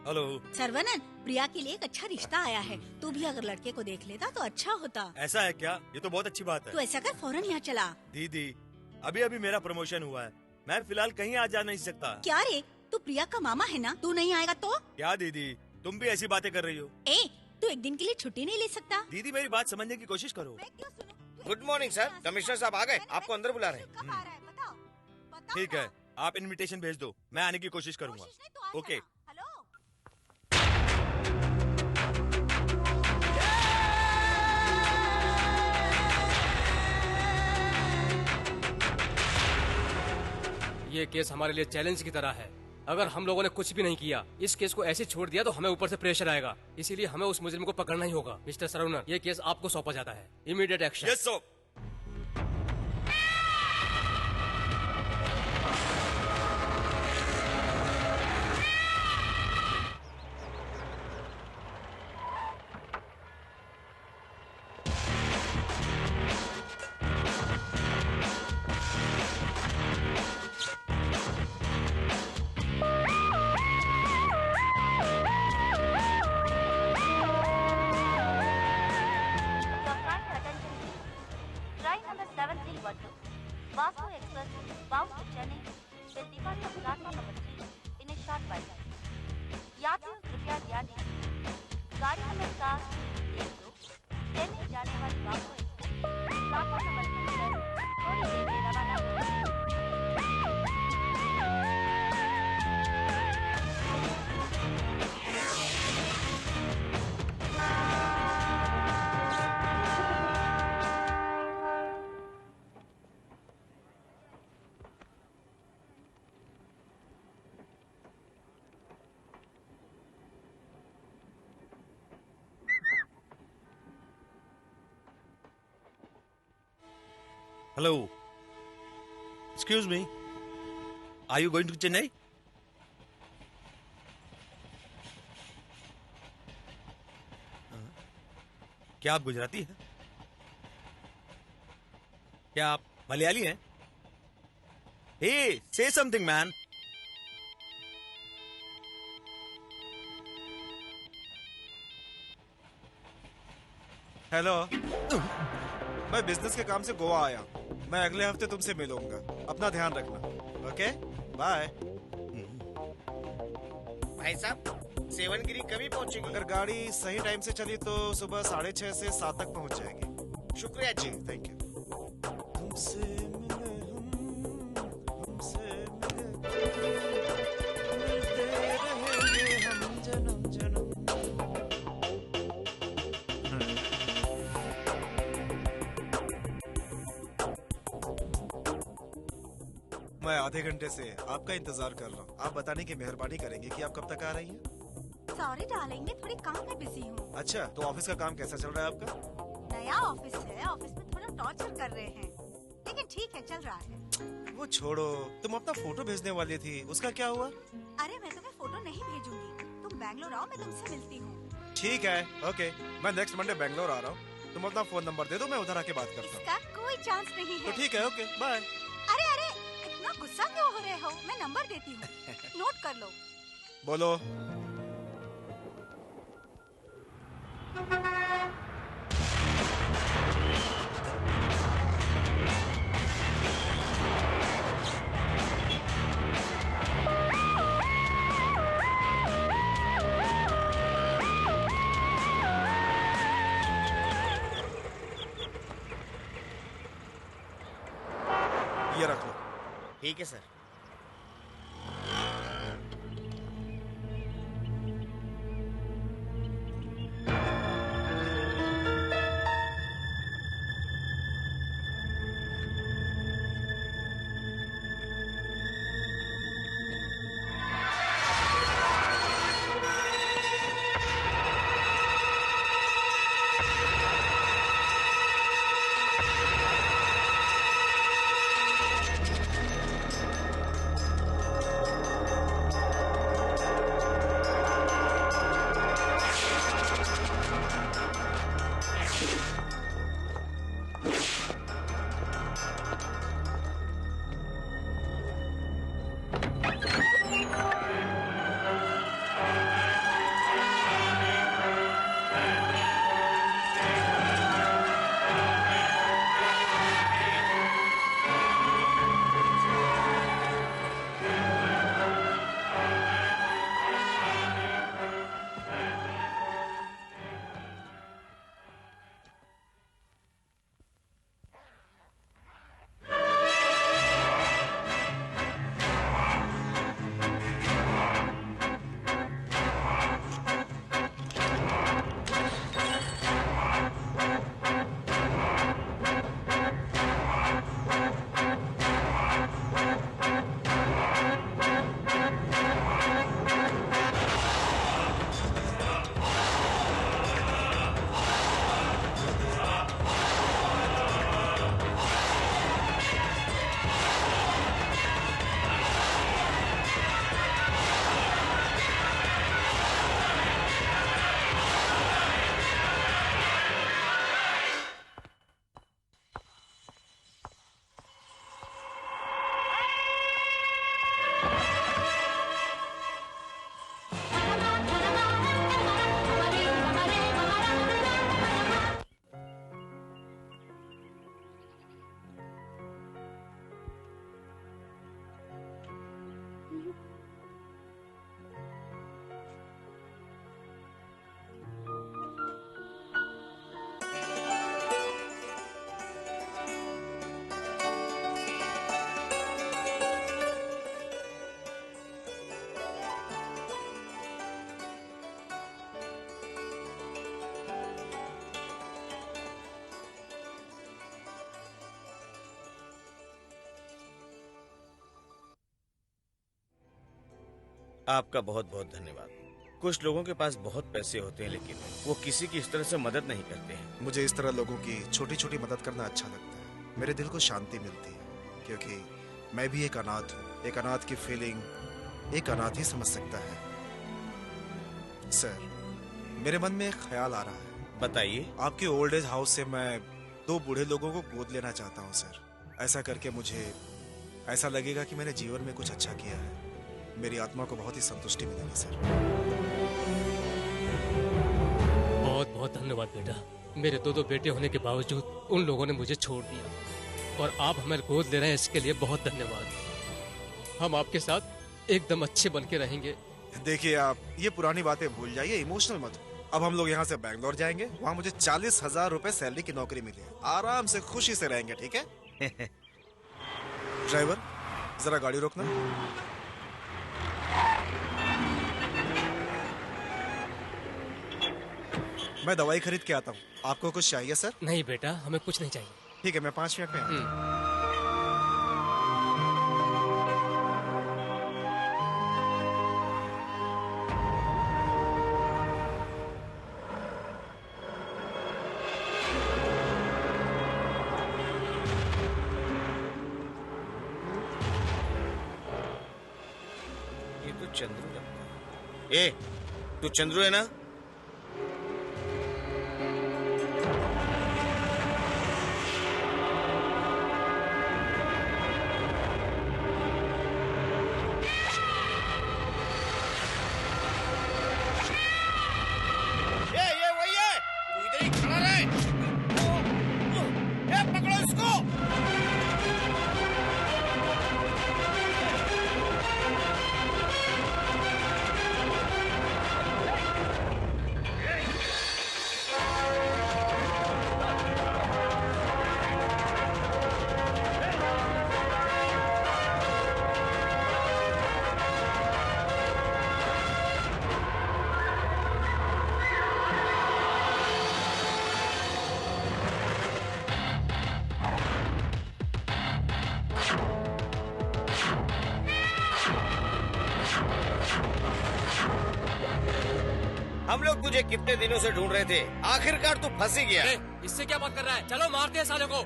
Hello. Saravanan, प्रिया के लिए एक अच्छा रिश्ता आया है। तू भी अगर लड़के को देख लेता तो अच्छा होता। ऐसा है क्या? ये तो बहुत अच्छी बात है। तू ऐसा कर, फौरन यहाँ चला। दीदी, अभी अभी मेरा प्रमोशन हुआ है, मैं फिलहाल कहीं आ जा नहीं सकता। क्या रे, तू प्रिया का मामा है ना? तू नहीं आएगा तो? क्या दीदी, तुम भी ऐसी बातें कर रही हो? ए, तू एक दिन के लिए छुट्टी नहीं ले सकता? दीदी मेरी बात समझने की कोशिश करो। गुड मॉर्निंग सर, कमिश्नर साहब आ गए, आपको अंदर बुला रहे हैं। ठीक है, आप इनविटेशन भेज दो, मैं आने की कोशिश करूँगा। ओके। ये केस हमारे लिए चैलेंज की तरह है। अगर हम लोगों ने कुछ भी नहीं किया, इस केस को ऐसे छोड़ दिया तो हमें ऊपर से प्रेशर आएगा। इसीलिए हमें उस मुजरिम को पकड़ना ही होगा। मिस्टर सरवनन, ये केस आपको सौंपा जाता है। Immediate action. Yes sir. Hello, excuse me, are you going to Chennai? क्या आप गुजराती हैं? क्या आप मलयाली हैं? हे, से समथिंग मैन। हेलो, मैं बिजनेस के काम से गोवा आया हूँ। मैं अगले हफ्ते तुमसे मिलूंगा। अपना ध्यान रखना। Okay, bye. भाई साहब, सेवनगिरी कभी पहुंचेगी? अगर गाड़ी सही टाइम से चली तो सुबह 6:30 से 7 तक पहुंच जाएगी। शुक्रिया जी, थैंक यू। तुमसे मिले हमसे मिले, मिलते रहेंगे हम जन्म जन्म। मैं आधे घंटे से आपका इंतजार कर रहा हूँ। आप बताने की मेहरबानी करेंगे कि आप कब तक आ रही हैं? सॉरी डार्लिंग, मैं थोड़ी काम में बिजी हूँ। अच्छा, तो ऑफिस का काम कैसा चल रहा है आपका? नया ऑफिस है, ऑफिस में थोड़ा टॉर्चर कर रहे हैं, लेकिन ठीक है, चल रहा है। वो छोड़ो, तुम अपना फोटो भेजने वाली थी, उसका क्या हुआ? अरे मैं तुम्हें फोटो नहीं भेजूंगी, तुम बैंगलोर आओ, मैं तुमसे मिलती हूँ। ठीक है, ओके, मैं नेक्स्ट मंडे बैंगलोर आ रहा हूँ। तुम अपना फोन नंबर दे दो, मैं उधर आके बात करता हूँ। इसका कोई चांस नहीं है। तो ठीक है, ओके, बाय। अरे अरे, इतना गुस्सा क्यों हो रहे हो? मैं नंबर देती हूँ, नोट कर लो। बोलो। ये रख लो। ठीक है सर। आपका बहुत बहुत धन्यवाद। कुछ लोगों के पास बहुत पैसे होते हैं लेकिन वो किसी की इस तरह से मदद नहीं करते हैं। मुझे इस तरह लोगों की छोटी छोटी मदद करना अच्छा लगता है। मेरे दिल को शांति मिलती है, क्योंकि मैं भी एक अनाथ हूँ। एक अनाथ की फीलिंग एक अनाथ ही समझ सकता है। सर, मेरे मन में एक ख्याल आ रहा है। बताइए। आपके ओल्ड एज हाउस से मैं 2 बूढ़े लोगों को गोद लेना चाहता हूँ सर। ऐसा करके मुझे ऐसा लगेगा कि मैंने जीवन में कुछ अच्छा किया है। मेरी आत्मा को बहुत ही संतुष्टि मिलेगी सर। बहुत बहुत धन्यवाद बेटा। मेरे 2 बेटे होने के बावजूद उन लोगों ने मुझे छोड़ दिया और आप हमें गोद ले रहे हैं, इसके लिए बहुत धन्यवाद। हम आपके साथ एकदम अच्छे बन के रहेंगे। देखिए, आप ये पुरानी बातें भूल जाइए, इमोशनल मत हो। अब हम लोग यहाँ से बैंगलोर जाएंगे, वहाँ मुझे 40,000 रुपए सैलरी की नौकरी मिली है। आराम से खुशी से रहेंगे, ठीक है? ड्राइवर, जरा गाड़ी रोकना। मैं दवाई खरीद के आता हूँ। आपको कुछ चाहिए सर? नहीं बेटा, हमें कुछ नहीं चाहिए। ठीक है, मैं 5 मिनट में आता हूँ। ये तो चंद्रू लगता है। ए, तू चंद्रू है ना? ये वही है। तू इधर ही खड़ा रहे। ये पकड़ो इसको। हम लोग तुझे कितने दिनों से ढूंढ रहे थे, आखिरकार तू फंस ही गया। अरे, इससे क्या बात कर रहा है? चलो मारते हैं साले को।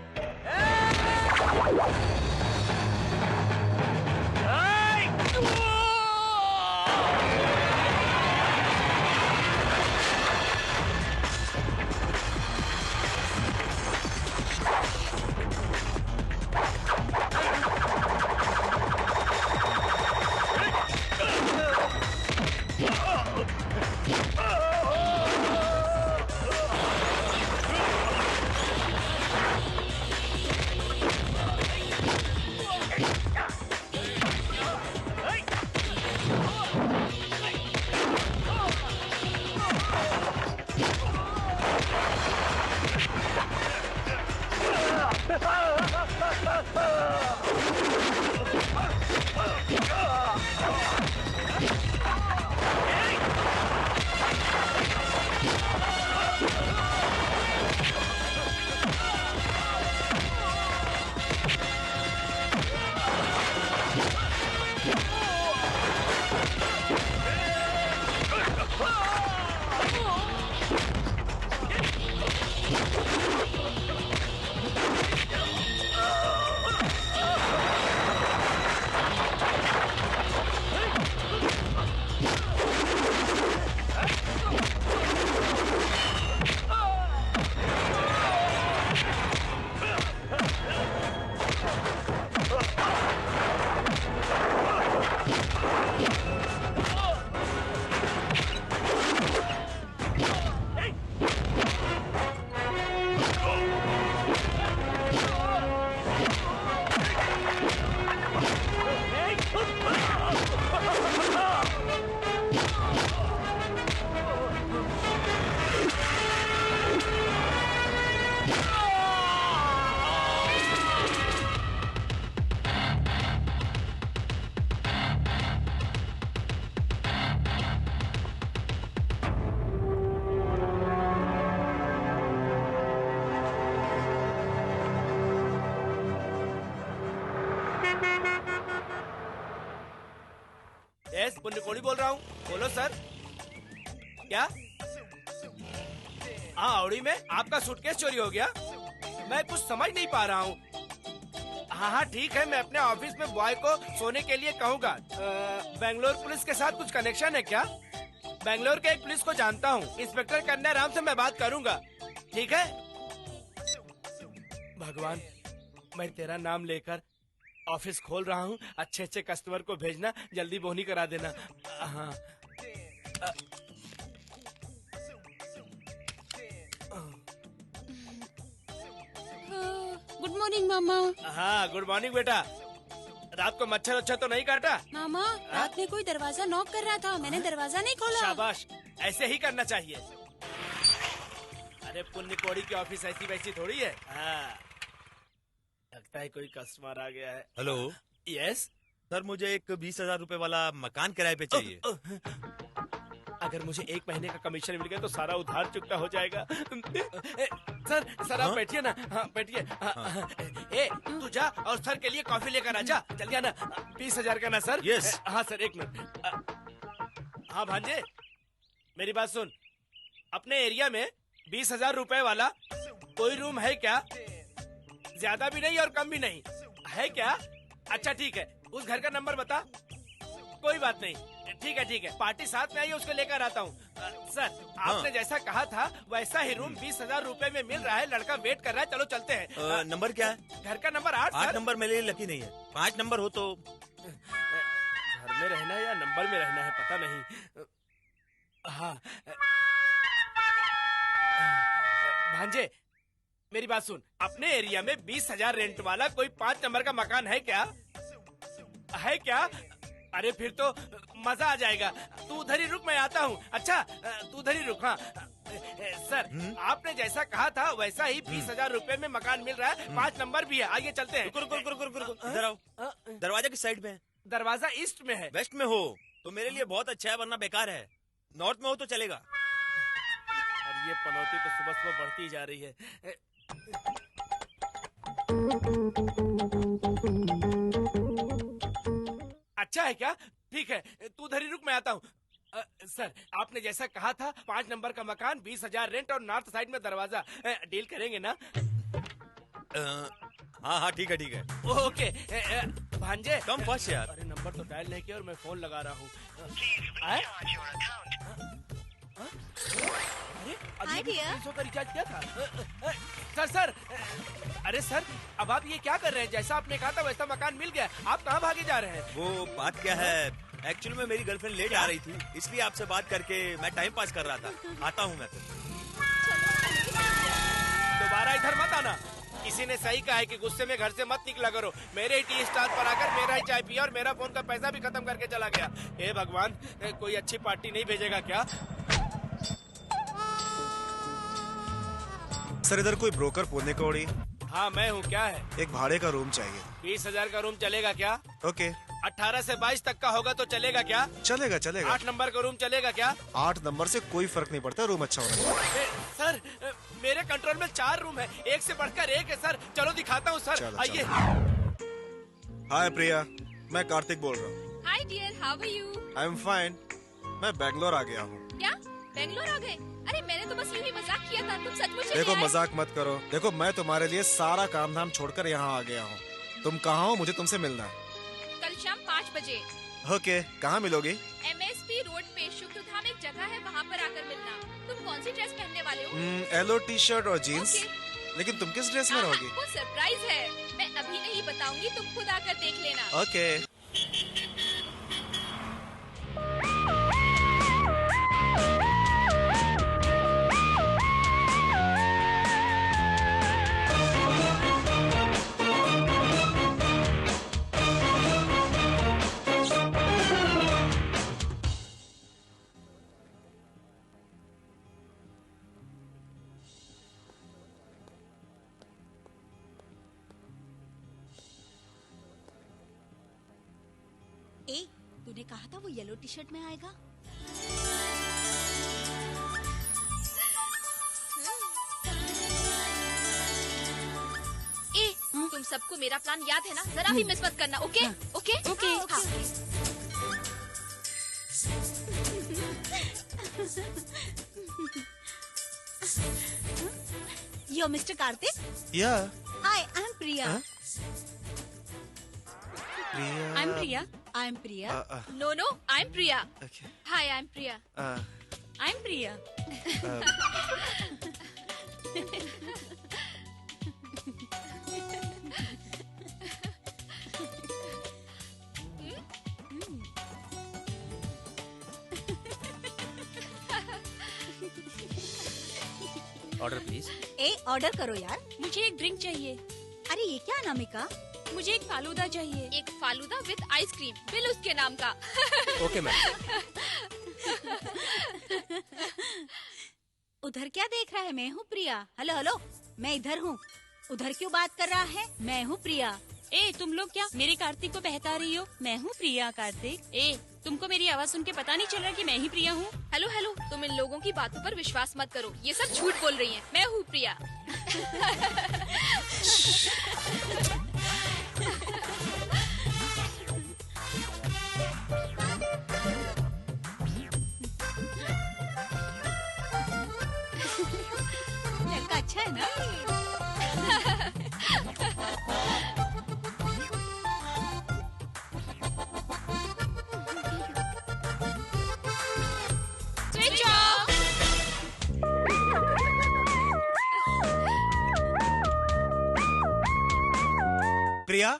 पुनिकोड़ी बोल रहा हूँ। बोलो सर। क्या? हाँ, औड़ी में आपका सूटकेस चोरी हो गया? मैं कुछ समझ नहीं पा रहा हूँ। हाँ, ठीक है, मैं अपने ऑफिस में बॉय को सोने के लिए कहूँगा। बेंगलोर पुलिस के साथ कुछ कनेक्शन है क्या? बेंगलोर के एक पुलिस को जानता हूँ, इंस्पेक्टर कन्या राम से मैं बात करूँगा। ठीक है? भगवान, मैं तेरा नाम लेकर ऑफिस खोल रहा हूँ। अच्छे अच्छे कस्टमर को भेजना, जल्दी बोनी करा देना। हाँ। गुड मॉर्निंग मामा। हाँ, गुड मॉर्निंग बेटा। रात को मच्छर अच्छा तो नहीं काटा? मामा, रात में कोई दरवाजा नॉक कर रहा था, मैंने दरवाजा नहीं खोला। शाबाश, ऐसे ही करना चाहिए। अरे पुण्य कोड़ी की ऑफिस ऐसी वैसी थोड़ी है। हाँ, लगता है कोई कस्टमर आ गया है। हेलो। यस सर, मुझे एक 20,000 रुपए वाला मकान किराए पे चाहिए। अगर मुझे 1 महीने का कमीशन मिल गया तो सारा उधार चुकता हो जाएगा। सर आप बैठिए ना। हाँ, बैठिए। ए, तू जा और सर के लिए कॉफी लेकर आ जा। जल्दी आना। 20,000 का ना सर? यस। हाँ सर, 1 मिनट। हाँ भांजे, मेरी बात सुन। अपने एरिया में 20,000 रुपए वाला कोई रूम है क्या? ज्यादा भी नहीं और कम भी नहीं है क्या? अच्छा ठीक है, उस घर का नंबर बता। कोई बात नहीं, ठीक है ठीक है, पार्टी साथ में आई है, उसको लेकर आता हूँ। सर, आपने जैसा कहा था वैसा ही रूम 20,000 रुपए में मिल रहा है। लड़का वेट कर रहा है, चलो चलते हैं। नंबर क्या है? घर का नंबर 8। 8 नंबर मेरे लिए लकी नहीं है। 5 नंबर हो तो। घर में रहना है या नंबर में रहना है पता नहीं। हाँ भांजे, मेरी बात सुन। अपने एरिया में 20,000 रेंट वाला कोई 5 नंबर का मकान है क्या? है क्या? अरे फिर तो मजा आ जाएगा। तू उधर ही रुक, मैं आता हूँ। अच्छा, तू उधर ही रुक। हाँ सर, आपने जैसा कहा था वैसा ही 20,000 रुपए में मकान मिल रहा है। 5 नंबर भी है। आइए चलते हैं। रुको रुको रुको रुको रुको, इधर आओ। दरवाजा किस साइड में है? दरवाजा ईस्ट में है। वेस्ट में हो तो मेरे लिए बहुत अच्छा है, वरना बेकार है। नॉर्थ में हो तो चलेगा। और ये पनौती तो सुबह सुबह बढ़ती जा रही है। अच्छा है क्या? ठीक है, तू उधर ही रुक, मैं आता हूँ। सर, आपने जैसा कहा था 5 नंबर का मकान, 20,000 रेंट और नॉर्थ साइड में दरवाजा। डील करेंगे ना? हाँ हाँ, ठीक है ठीक है। ओके। भांजे, कम फर्स्ट यार। अरे नंबर तो डायल नहीं किया और मैं फोन लगा रहा हूँ। अरे Hi, dear. 300 का रिचार्ज किया था। सर, अरे सर, अब आप ये क्या कर रहे हैं? जैसा आपने कहा था वैसा मकान मिल गया। आप कहाँ भागे जा रहे हैं? वो बात क्या है, एक्चुअली में मेरी गर्लफ्रेंड लेट आ रही थी, इसलिए आपसे बात करके मैं टाइम पास कर रहा था। आता हूँ मैं तो। दोबारा इधर मत आना। किसी ने सही कहा है कि गुस्से में घर से मत निकला करो। मेरे ही टी स्टाल पर आकर मेरा ही चाय पिया और मेरा फोन का पैसा भी खत्म करके चला गया। हे भगवान, कोई अच्छी पार्टी नहीं भेजेगा क्या? सर, इधर कोई ब्रोकर पुण्य कोड़ी? हाँ मैं हूँ। क्या है? एक भाड़े का रूम चाहिए। 20,000 का रूम चलेगा क्या? ओके। 18 से 22 तक का होगा तो चलेगा क्या? चलेगा चलेगा। 8 नंबर का रूम चलेगा क्या? 8 नंबर से कोई फर्क नहीं पड़ता, रूम अच्छा होना चाहिए। सर, मेरे कंट्रोल में 4 रूम है, एक से बढ़कर एक है सर। चलो दिखाता हूँ सर, चलो, आइए। हाय प्रिया, मैं कार्तिक बोल रहा हूँ। Hi dear, how are you? I am fine. मैं बैंगलोर आ गया हूँ। क्या बेंगलोर आ गए? अरे मैंने तो बस यूं ही मजाक किया था, तुम सचमुच ही देखो नहीं आए? मजाक मत करो। देखो, मैं तुम्हारे लिए सारा काम धाम छोड़कर यहाँ आ गया हूँ। तुम कहाँ हो? मुझे तुमसे मिलना है। कल शाम 5 बजे ओके, कहाँ मिलोगी? MSP रोड पे शुक्रधाम एक जगह है, वहाँ पर आकर मिलना। तुम कौन सी ड्रेस पहनने वाले हो? येलो टी शर्ट और जीन्स। ओके। लेकिन तुम किस ड्रेस में रहोगी? आपको सरप्राइज है, मैं अभी नहीं बताऊंगी, तुम खुद आकर देख लेना। ओके। ए, तूने कहा था वो येलो टी शर्ट में आएगा। ए, तुम सबको मेरा प्लान याद है ना? जरा भी मिस मत करना, okay? Okay? Okay. Yo mister Karthik, yeah hi, I am Priya. Priya. I am Priya. I am Priya. No no, I am Priya. Okay. Hi, I am Priya. I am Priya. Order please. ए, ऑर्डर करो यार। मुझे एक ड्रिंक चाहिए। अरे ये क्या अनामिका? मुझे एक फालूदा चाहिए। एक फालूदा विद आइसक्रीम, बिल उसके नाम का। Okay ma'am. उधर क्या देख रहा है? मैं हूँ प्रिया। हेलो हेलो, मैं इधर हूँ। उधर क्यों बात कर रहा है? मैं हूँ प्रिया। ए, तुम लोग क्या मेरे कार्तिक को बहता रही हो? मैं हूँ प्रिया कार्तिक। ए, तुमको मेरी आवाज सुन के पता नहीं चल रहा कि मैं ही प्रिया हूँ? हेलो हेलो, तुम इन लोगों की बातों पर विश्वास मत करो, ये सब झूठ बोल रही हैं। मैं हूँ प्रिया। लड़का अच्छा है ना? Switch off. प्रिया,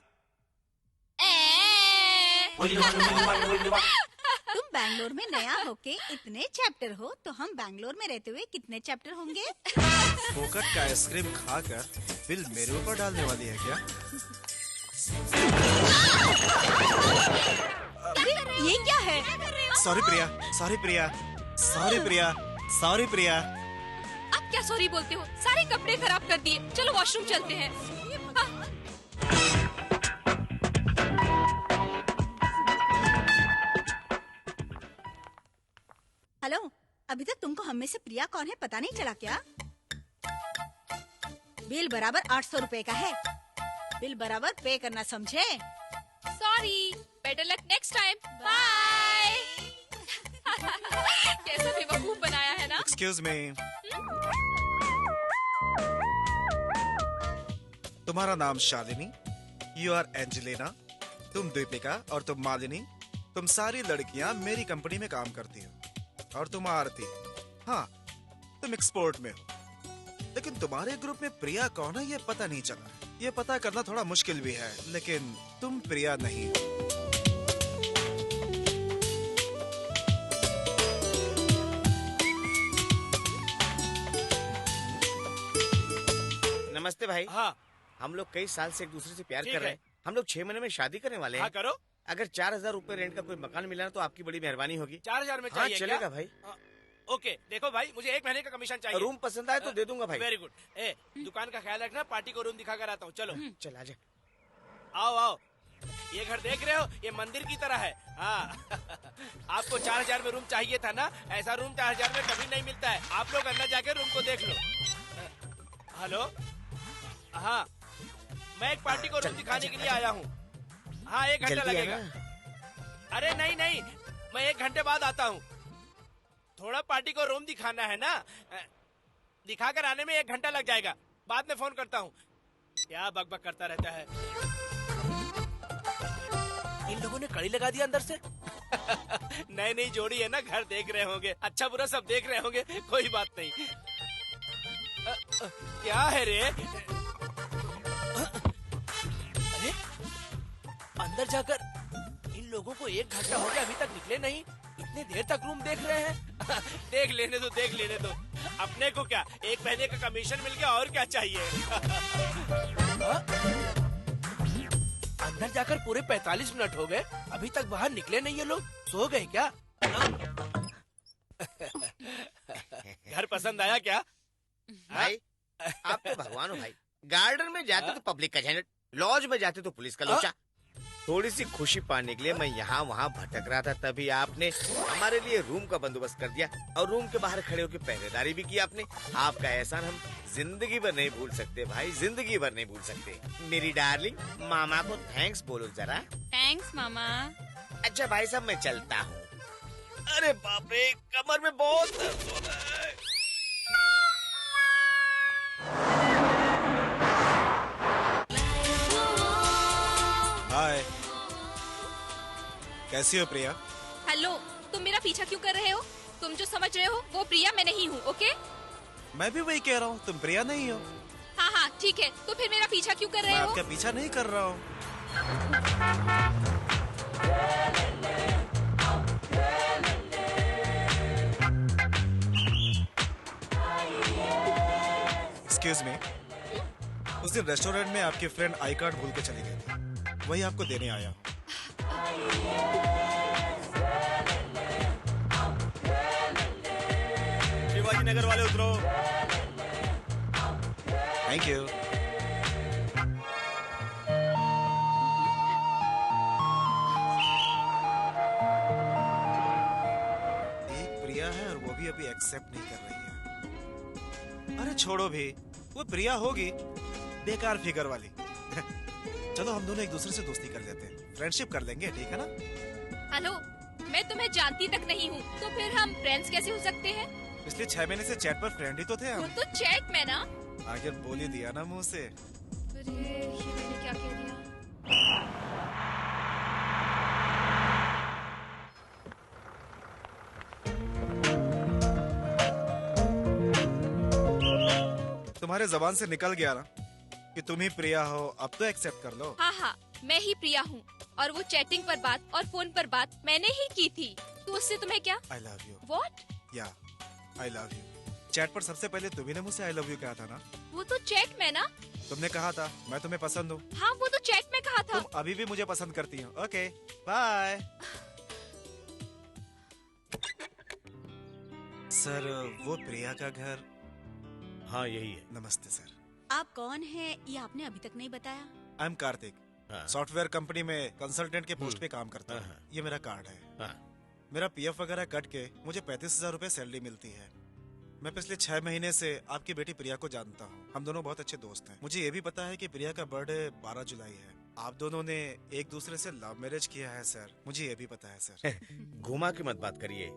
तुम बैंगलोर में नया होके इतने चैप्टर हो, तो हम बैंगलोर में रहते हुए कितने चैप्टर होंगे? फोकट का आइसक्रीम खाकर बिल मेरे ऊपर डालने वाली है क्या? अरे ये क्या है? सॉरी प्रिया, सॉरी प्रिया, सॉरी प्रिया, सॉरी प्रिया। आप क्या सॉरी बोलते हो? सारे कपड़े खराब कर दिए। चलो वॉशरूम चलते हैं। हेलो, अभी तक तुमको हम में से प्रिया कौन है पता नहीं चला क्या? बिल बराबर 800 रुपए का है। बिल बराबर पे करना, समझे? Sorry, better luck next time. Bye. कैसा बेवकूफ बनाया है ना? Excuse me. तुम्हारा नाम शालिनी, यू आर एंजेलिना, तुम दीपिका और तुम मालिनी। तुम सारी लड़कियां मेरी कंपनी में काम करती हो। और तुम आरती, हाँ तुम एक्सपोर्ट में हो। लेकिन तुम्हारे ग्रुप में प्रिया कौन है ये पता नहीं चला। ये पता करना थोड़ा मुश्किल भी है, लेकिन तुम प्रिया नहीं हो। नमस्ते भाई। हाँ हम लोग कई साल से एक दूसरे से प्यार ठीक कर रहे है। हैं। हम लोग 6 महीने में शादी करने वाले हाँ हैं। करो। अगर 4000 रूपए रेंट का कोई मकान मिला ना तो आपकी बड़ी मेहरबानी होगी। 4000 में हाँ चाहिए चलेगा क्या? भाई। ओके, देखो भाई, मुझे 1 महीने का कमीशन चाहिए। रूम पसंद आए तो दे दूंगा भाई। Very good. ए, दुकान का ख्याल रखना, पार्टी को रूम दिखा कर आता हूँ। चलो चल आजा। आओ आओ। ये घर देख रहे हो, ये मंदिर की तरह है। हाँ आपको 4000 में रूम चाहिए था ना? ऐसा रूम 4000 में कभी नहीं मिलता है। आप लोग अंदर जाके रूम को देख लो। हेलो, हाँ मैं एक पार्टी को रूम दिखाने के लिए आया हूँ। हाँ 1 घंटा जल्दी लगेगा। आना। अरे नहीं नहीं, मैं 1 घंटे बाद आता हूँ। थोड़ा पार्टी को रूम दिखाना है ना, दिखा कर आने में 1 घंटा लग जाएगा। बाद में फोन करता हूँ। क्या बकबक करता रहता है। इन लोगों ने कड़ी लगा दिया अंदर से। नई नई जोड़ी है ना, घर देख रहे होंगे, अच्छा बुरा सब देख रहे होंगे, कोई बात नहीं। क्या है रे? अरे अंदर जाकर इन लोगों को 1 घंटा हो गया, अभी तक निकले नहीं। इतने देर तक रूम देख रहे हैं। देख लेने दो, देख लेने दो। अपने को क्या 1 महीने का कमीशन मिल गया, और क्या चाहिए। अंदर जाकर पूरे 45 मिनट हो गए, अभी तक बाहर निकले नहीं ये लोग। सो गए क्या? घर पसंद आया क्या? भाई आप तो भगवान हो भाई। गार्डन में जाते तो पब्लिक का झंझट, लॉज में जाते तो पुलिस का लोचा। थोड़ी सी खुशी पाने के लिए मैं यहाँ वहाँ भटक रहा था, तभी आपने हमारे लिए रूम का बंदोबस्त कर दिया और रूम के बाहर खड़े होकर पहरेदारी भी की आपने। आपका एहसान हम जिंदगी भर नहीं भूल सकते भाई, जिंदगी भर नहीं भूल सकते। मेरी डार्लिंग, मामा को थैंक्स बोलो जरा। थैंक्स मामा। अच्छा भाई साहब, मैं चलता हूँ। अरे बाप रे, कमर में बहुत दर्द हो रहा है। हाय, कैसी हो प्रिया? हेलो, तुम मेरा पीछा क्यों कर रहे हो? तुम जो समझ रहे हो वो प्रिया मैं नहीं हूँ, ओके? मैं भी वही कह रहा हूँ, तुम प्रिया नहीं हो। हाँ हाँ ठीक है, तो फिर मेरा पीछा क्यों कर मैं रहे हो? आपका पीछा नहीं कर रहा हूँ। एक्सक्यूज मी, उस दिन रेस्टोरेंट में आपके फ्रेंड आई कार्ड भूल के चली गई थी, वही आपको देने आया हूँ। शिवाजी नगर वाले उतरो। Thank you. एक प्रिया है और वो भी अभी एक्सेप्ट नहीं कर रही है। अरे छोड़ो भी, वो प्रिया होगी, बेकार फिगर वाली। चलो हम दोनों एक दूसरे से दोस्ती कर लेते हैं, फ्रेंडशिप कर लेंगे, ठीक है ना? हेलो, मैं तुम्हें जानती तक नहीं हूँ, तो फिर हम फ्रेंड्स कैसे हो सकते हैं? पिछले 6 महीने से चैट पर फ्रेंड ही तो थे वो हम। तो चैट में ना। आखिर बोल ही दिया ना मुंह से। अरे ये मैंने क्या कह दिया? तुम्हारे जबान से निकल गया ना कि तुम ही प्रिया हो, अब तो एक्सेप्ट कर लो। हाँ हाँ, मैं ही प्रिया हूँ और वो चैटिंग पर बात और फोन पर बात मैंने ही की थी, तो उससे तुम्हें क्या? I love you. व्हाट? या आई लव यू। चैट पर सबसे पहले तुम्ही ने मुझसे आई लव यू कहा था ना? वो तो चैट में ना। तुमने कहा था मैं तुम्हें पसंद हूँ। हाँ वो तो चैट में कहा था। तुम अभी भी मुझे पसंद करती हो। Okay bye. सर वो प्रिया का घर। हाँ यही है। नमस्ते सर। आप कौन हैं ये आपने अभी तक नहीं बताया। आई एम कार्तिक, हाँ। सॉफ्टवेयर कंपनी में कंसल्टेंट के पोस्ट पे काम करता हाँ, हूँ। हाँ। ये मेरा कार्ड है। हाँ। मेरा पीएफ वगैरह कट के मुझे 35,000 रुपए सैलरी मिलती है। मैं पिछले 6 महीने से आपकी बेटी प्रिया को जानता हूँ, हम दोनों बहुत अच्छे दोस्त हैं। मुझे ये भी पता है कि प्रिया का बर्थडे 12 जुलाई है। आप दोनों ने एक दूसरे से लव मैरिज किया है सर, मुझे ये भी पता है सर। घुमा के मत बात करिए,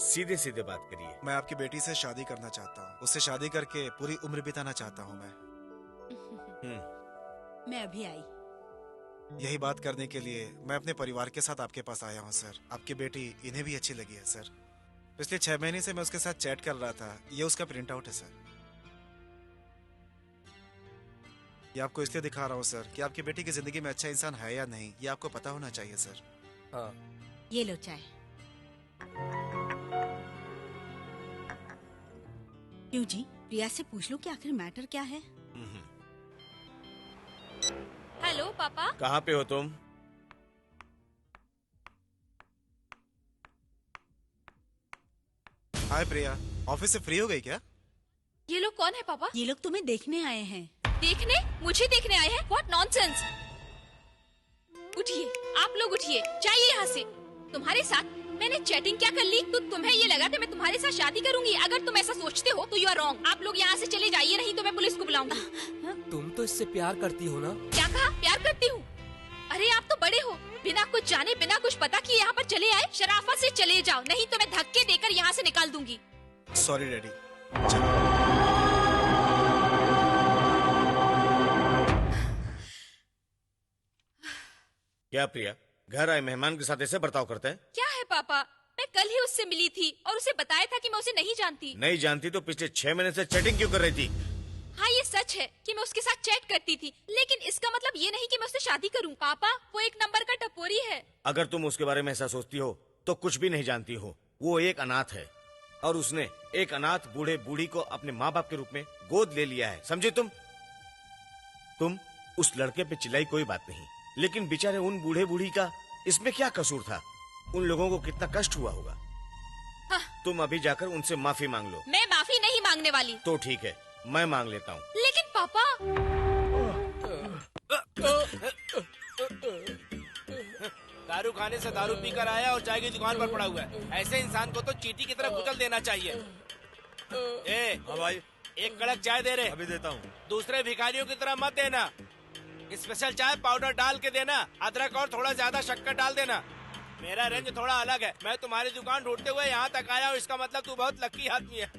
सीधे सीधे बात करिए। मैं आपकी बेटी से शादी करना चाहता हूँ, उससे शादी करके पूरी उम्र बिताना चाहता हूँ मैं। मैं अभी आई। यही बात करने के लिए मैं अपने परिवार के साथ आपके पास आया हूँ सर। आपकी बेटी इन्हें भी अच्छी लगी है सर। पिछले 6 महीने से मैं उसके साथ चैट कर रहा था, ये उसका प्रिंट आउट है सर। ये आपको इसलिए दिखा रहा हूँ सर कि आपकी बेटी की जिंदगी में अच्छा इंसान है या नहीं, ये आपको पता होना चाहिए सर। हाँ। ये लो चाय। क्यों जी, प्रिया से पूछ लो कि आखिर मैटर क्या है। हेलो पापा। कहाँ पे हो तुम? हाय प्रिया, ऑफिस से फ्री हो गई क्या? ये लोग कौन है पापा? ये लोग तुम्हें देखने आए हैं। देखने? मुझे देखने आए हैं? What nonsense! उठिए, आप लोग उठिए, जाइए यहाँ से। तुम्हारे साथ मैंने चैटिंग क्या कर ली तो तुम्हें ये लगा कि मैं तुम्हारे साथ शादी करूंगी? अगर तुम ऐसा सोचते हो तो यू आर रॉन्ग। आप लोग यहाँ से चले जाइए, नहीं तो मैं पुलिस को बुलाऊंगी। तुम तो इससे प्यार करती हो ना? क्या कहा? प्यार करती हूँ? अरे आप तो बड़े हो, बिना कुछ जाने बिना कुछ पता किए यहाँ पर चले आए। शराफत से चले जाओ, नहीं तो मैं धक्के देकर यहाँ से निकाल दूंगी। Sorry daddy. चलो। क्या प्रिया, घर आए मेहमान के साथ ऐसे बर्ताव करते हैं? क्या है पापा, मैं कल ही उससे मिली थी और उसे बताया था कि मैं उसे नहीं जानती। नहीं जानती तो पिछले 6 महीने से चैटिंग क्यों कर रही थी? हाँ ये सच है कि मैं उसके साथ चैट करती थी, लेकिन इसका मतलब ये नहीं कि मैं उससे शादी करूं। पापा वो एक नंबर का टपोरी है। अगर तुम उसके बारे में ऐसा सोचती हो तो कुछ भी नहीं जानती हो। वो एक अनाथ है और उसने एक अनाथ बूढ़े बूढ़ी को अपने माँ बाप के रूप में गोद ले लिया है, समझे तुम? उस लड़के पे चिल्लाई कोई बात नहीं, लेकिन बेचारे उन बूढ़े बूढ़ी का इसमें क्या कसूर था? उन लोगों को कितना कष्ट हुआ होगा। हाँ। तुम अभी जाकर उनसे माफी मांग लो। मैं माफी नहीं मांगने वाली। तो ठीक है, मैं मांग लेता हूँ। लेकिन पापा दारू खाने से दारू पीकर आया और चाय की दुकान पर पड़ा हुआ है। ऐसे इंसान को तो चींटी की तरह कुचल देना चाहिए। ए भाई, एक कड़क चाय दे रहे। अभी देता हूँ। दूसरे भिखारियों की तरह मत देना। स्पेशल चाय पाउडर डाल के देना, अदरक और थोड़ा ज्यादा शक्कर डाल देना। मेरा रेंज थोड़ा अलग है। मैं तुम्हारी दुकान ढूंढते हुए यहाँ तक आया हूँ, इसका मतलब तू बहुत लकी आदमी है।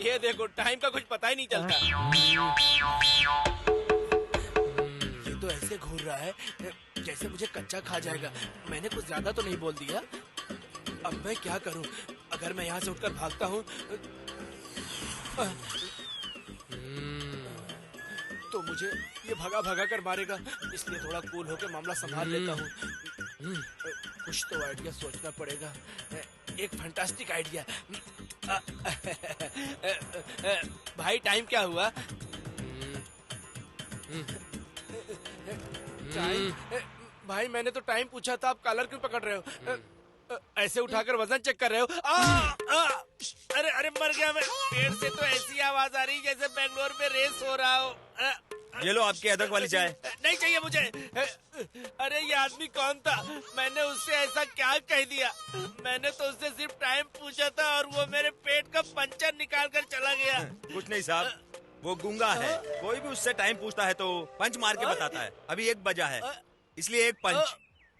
ये देखो, टाइम का कुछ पता ही नहीं चलता। ये तो ऐसे घूर रहा है जैसे मुझे कच्चा खा जाएगा। मैंने कुछ ज्यादा तो नहीं बोल दिया? अब मैं क्या करूँ? अगर मैं यहाँ से उठकर भागता हूँ तो मुझे ये भगा भगा कर मारेगा, इसलिए थोड़ा कूल होकर मामला संभाल लेता हूँ। कुछ तो आइडिया सोचना पड़ेगा, एक फैंटास्टिक आइडिया। भाई टाइम क्या हुआ? टाइम? भाई मैंने तो टाइम पूछा था, आप कॉलर क्यों पकड़ रहे हो? ऐसे उठाकर वजन चेक कर रहे हो? अरे अरे मर गया मैं। पेड़ से तो ऐसी आवाज आ रही जैसे बेंगलोर में रेस हो रहा हो। ये लो आपकी अदरक वाली चाय। नहीं चाहिए मुझे। अरे ये आदमी कौन था? मैंने उससे ऐसा क्या कह दिया? मैंने तो उससे सिर्फ टाइम पूछा था और वो मेरे पेट का पंचर निकाल कर चला गया। कुछ नहीं साहब, वो गूंगा है। कोई भी उससे टाइम पूछता है तो पंच मार के बताता है। अभी 1 बजा है, इसलिए 1 पंच।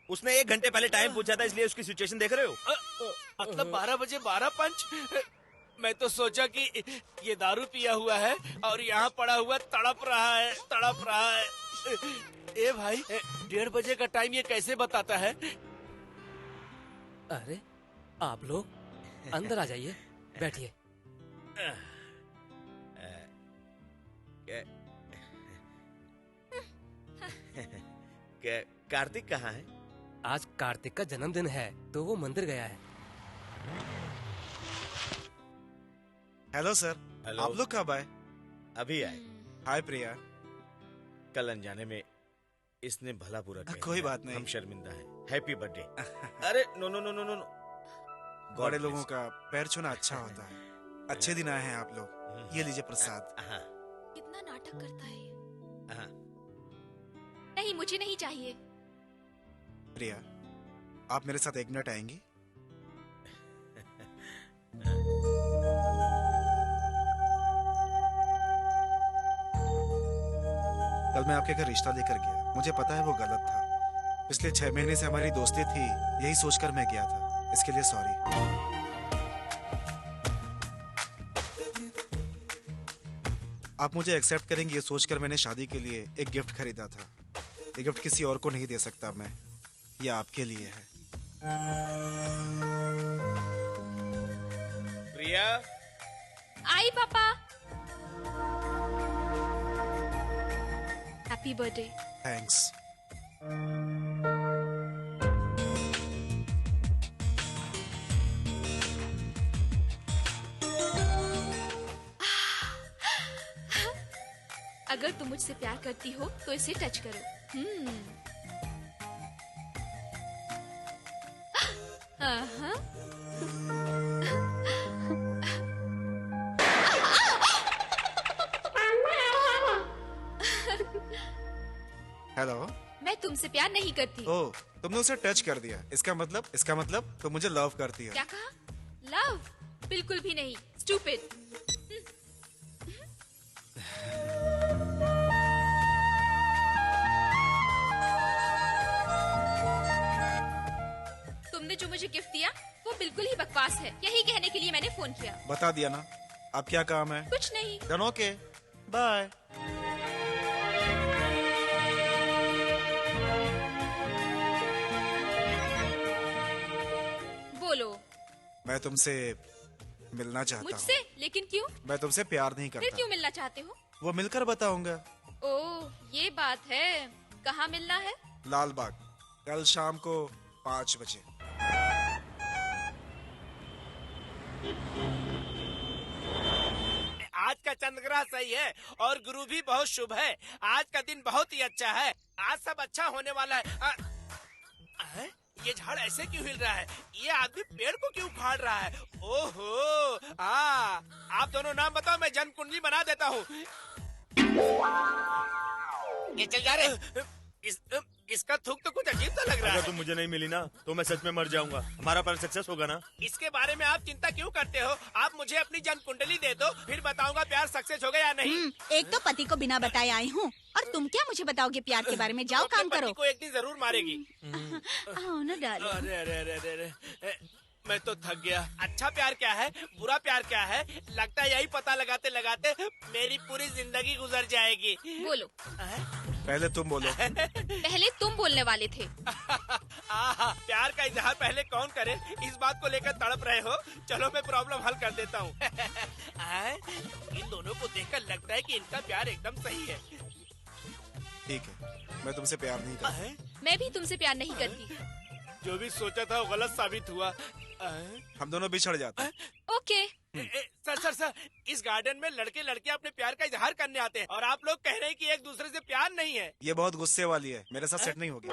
उसने 1 घंटे पहले टाइम पूछा था, इसलिए उसकी सिचुएशन देख रहे हो? मतलब 12 बजे 12 पंच? मैं तो सोचा कि ये दारू पिया हुआ है और यहाँ पड़ा हुआ तड़प रहा है। ए भाई, 1:30 बजे का टाइम ये कैसे बताता है? अरे आप लोग अंदर आ जाइए, बैठिए। कार्तिक कहाँ है? आज कार्तिक का जन्मदिन है तो वो मंदिर गया है। Hello sir. हेलो। आप लोग कब आए? अभी आए। हाय प्रिया। कल अनजाने में इसने भला बुरा कह कोई दिया। बात नहीं। हम शर्मिंदा हैं। Happy birthday. अरे no no no no no no. बड़े लोगों का पैर छूना अच्छा होता है। अच्छे दिन आए हैं आप लोग। ये लीजिए प्रसाद। हाँ कितना नाटक करता है ये। हाँ। नहीं, मुझे नहीं चाहिए। प्रिया, आप मेरे साथ 1 मिनट आएंगी? कल मैं आपके घर रिश्ता लेकर गया। मुझे पता है वो गलत था। पिछले 6 महीने से हमारी दोस्ती थी, यही सोचकर मैं गया था। इसके लिए सॉरी। आप मुझे एक्सेप्ट करेंगे ये सोचकर मैंने शादी के लिए एक गिफ्ट खरीदा था। ये गिफ्ट किसी और को नहीं दे सकता मैं, ये आपके लिए है। प्रिया। आई पापा। Happy birthday. थैंक्स। अगर तुम मुझसे प्यार करती हो तो इसे टच करो। हाँ। हेलो। मैं तुमसे प्यार नहीं करती। ओह, तुमने उसे टच कर दिया। इसका मतलब तुम मुझे लव करती है। क्या कहा? लव? बिल्कुल भी नहीं। स्टूपिड। तुमने जो मुझे गिफ्ट दिया वो बिल्कुल ही बकवास है। यही कहने के लिए मैंने फोन किया। बता दिया ना। अब क्या काम है? कुछ नहीं। डन। Okay, bye. बोलो। मैं तुमसे मिलना चाहता मुझसे? हूँ। लेकिन क्यों? मैं तुमसे प्यार नहीं फिर करता। क्यों मिलना चाहते हो? वो मिलकर बताऊंगा। ओह, ये बात है। कहाँ मिलना है? लाल बाग, कल शाम को 5 बजे। आज का चंद्रग्रहण सही है और गुरु भी बहुत शुभ है। आज का दिन बहुत ही अच्छा है। आज सब अच्छा होने वाला है। ये झाड़ ऐसे क्यों हिल रहा है? ये आदमी पेड़ को क्यों उखाड़ रहा है? ओहो, आप दोनों नाम बताओ, मैं जन्म कुंडली बना देता हूँ। ये चल जा रहे। इसका थूक तो कुछ अजीब सा लग रहा अगर है। तुम मुझे नहीं मिली ना तो मैं सच में मर जाऊंगा। हमारा प्लान सक्सेस होगा ना? इसके बारे में आप चिंता क्यों करते हो? आप मुझे अपनी जन्म कुंडली दे दो, फिर बताऊंगा प्यार सक्सेस होगा या नहीं। एक तो पति को बिना बताए आई हूँ और तुम क्या मुझे बताओगे प्यार के बारे में? जाओ अपने काम पति करो। को एक दिन जरूर मारेगी। आओ ना डालो। अरे अरे अरे अरे अरे मैं तो थक गया। अच्छा प्यार क्या है, बुरा प्यार क्या है, लगता है यही पता लगाते लगाते मेरी पूरी जिंदगी गुजर जाएगी। बोलो। पहले तुम बोलो। पहले तुम बोलने वाले थे। आहा, प्यार का इजहार पहले कौन करे, इस बात को लेकर तड़प रहे हो। चलो मैं प्रॉब्लम हल कर देता हूँ। इन दोनों को देखकर लगता है कि इनका प्यार एकदम सही है। ठीक है, मैं तुमसे प्यार नहीं करता। मैं भी तुमसे प्यार नहीं करती। जो भी सोचा था वो गलत साबित हुआ। हम दोनों बिछड़ जाते हैं। ओके। सर, इस गार्डन में लड़के लड़कियां अपने प्यार का इजहार करने आते हैं और आप लोग कह रहे हैं कि एक दूसरे से प्यार नहीं है। ये बहुत गुस्से वाली है, मेरे साथ सेट नहीं होगी।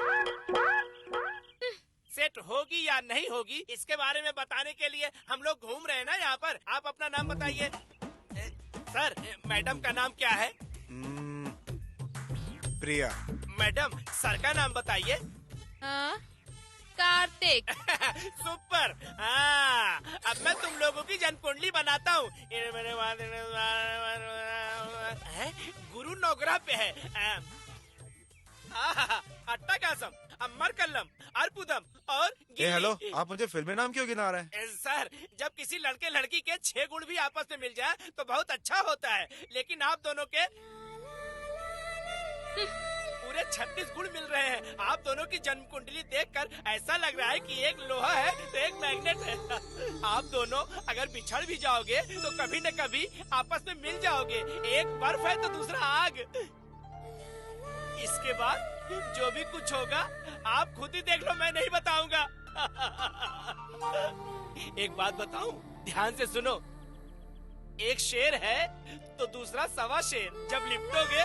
सेट होगी या नहीं होगी इसके बारे में बताने के लिए हम लोग घूम रहे हैं ना यहाँ पर। आप अपना नाम बताइए। सर, मैडम का नाम क्या है? प्रिया। मैडम, सर का नाम बताइए। कार्तिक। सुपर। हाँ, अब मैं तुम लोगों की जन्म कुंडली बनाता हूँ। गुरु नौगरा पे है। अट्टाकासम, अम्मरकल्लम, अर्बुदम और गिल्ली। हेलो, आप मुझे फिल्मी नाम क्यों गिना रहे हैं? सर, जब किसी लड़के लड़की के 6 गुण भी आपस में मिल जाए तो बहुत अच्छा होता है, लेकिन आप दोनों के पूरे 36 गुण मिल रहे हैं। आप दोनों की जन्म कुंडली देखकर ऐसा लग रहा है कि एक लोहा है तो एक मैग्नेट है। आप दोनों अगर बिछड़ भी जाओगे तो कभी न कभी आपस में मिल जाओगे। एक बर्फ है तो दूसरा आग। इसके बाद जो भी कुछ होगा आप खुद ही देख लो, मैं नहीं बताऊंगा। एक बात बताऊं, ध्यान से सुनो। एक शेर है तो दूसरा सवा शेर। जब लिपटोगे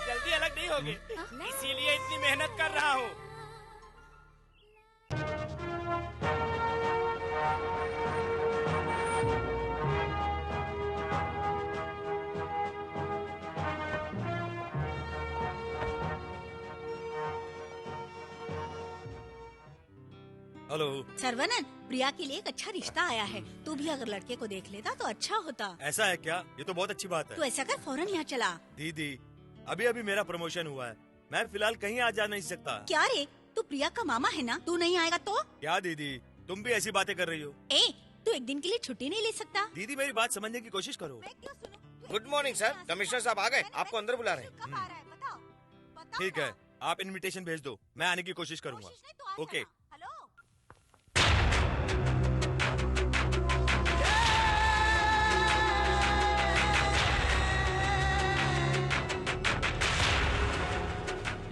जल्दी अलग नहीं होगे, इसीलिए इतनी मेहनत कर रहा हूँ। हेलो। सरवनन, प्रिया के लिए एक अच्छा रिश्ता आया है। तू भी अगर लड़के को देख लेता तो अच्छा होता। ऐसा है क्या? ये तो बहुत अच्छी बात तू है। ऐसा कर, फौरन यहाँ चला। दीदी, अभी अभी मेरा प्रमोशन हुआ है, मैं फिलहाल कहीं आ जा नहीं सकता। क्या रे, तू प्रिया का मामा है ना? तू नहीं आएगा तो? क्या दीदी, तुम भी ऐसी बातें कर रही हो? ए, तू एक दिन के लिए छुट्टी नहीं ले सकता? दीदी, मेरी बात समझने की कोशिश करो। मैं क्यों सुनूं? गुड मॉर्निंग सर, कमिश्नर साहब आ गए, आपको अंदर बुला रहे हैं। कब आ रहा है बताओ? बताओ ठीक ना। है, आप इनविटेशन भेज दो, मैं आने की कोशिश करूंगा। कोशिश नहीं तो आ ओके। जाना। हेलो।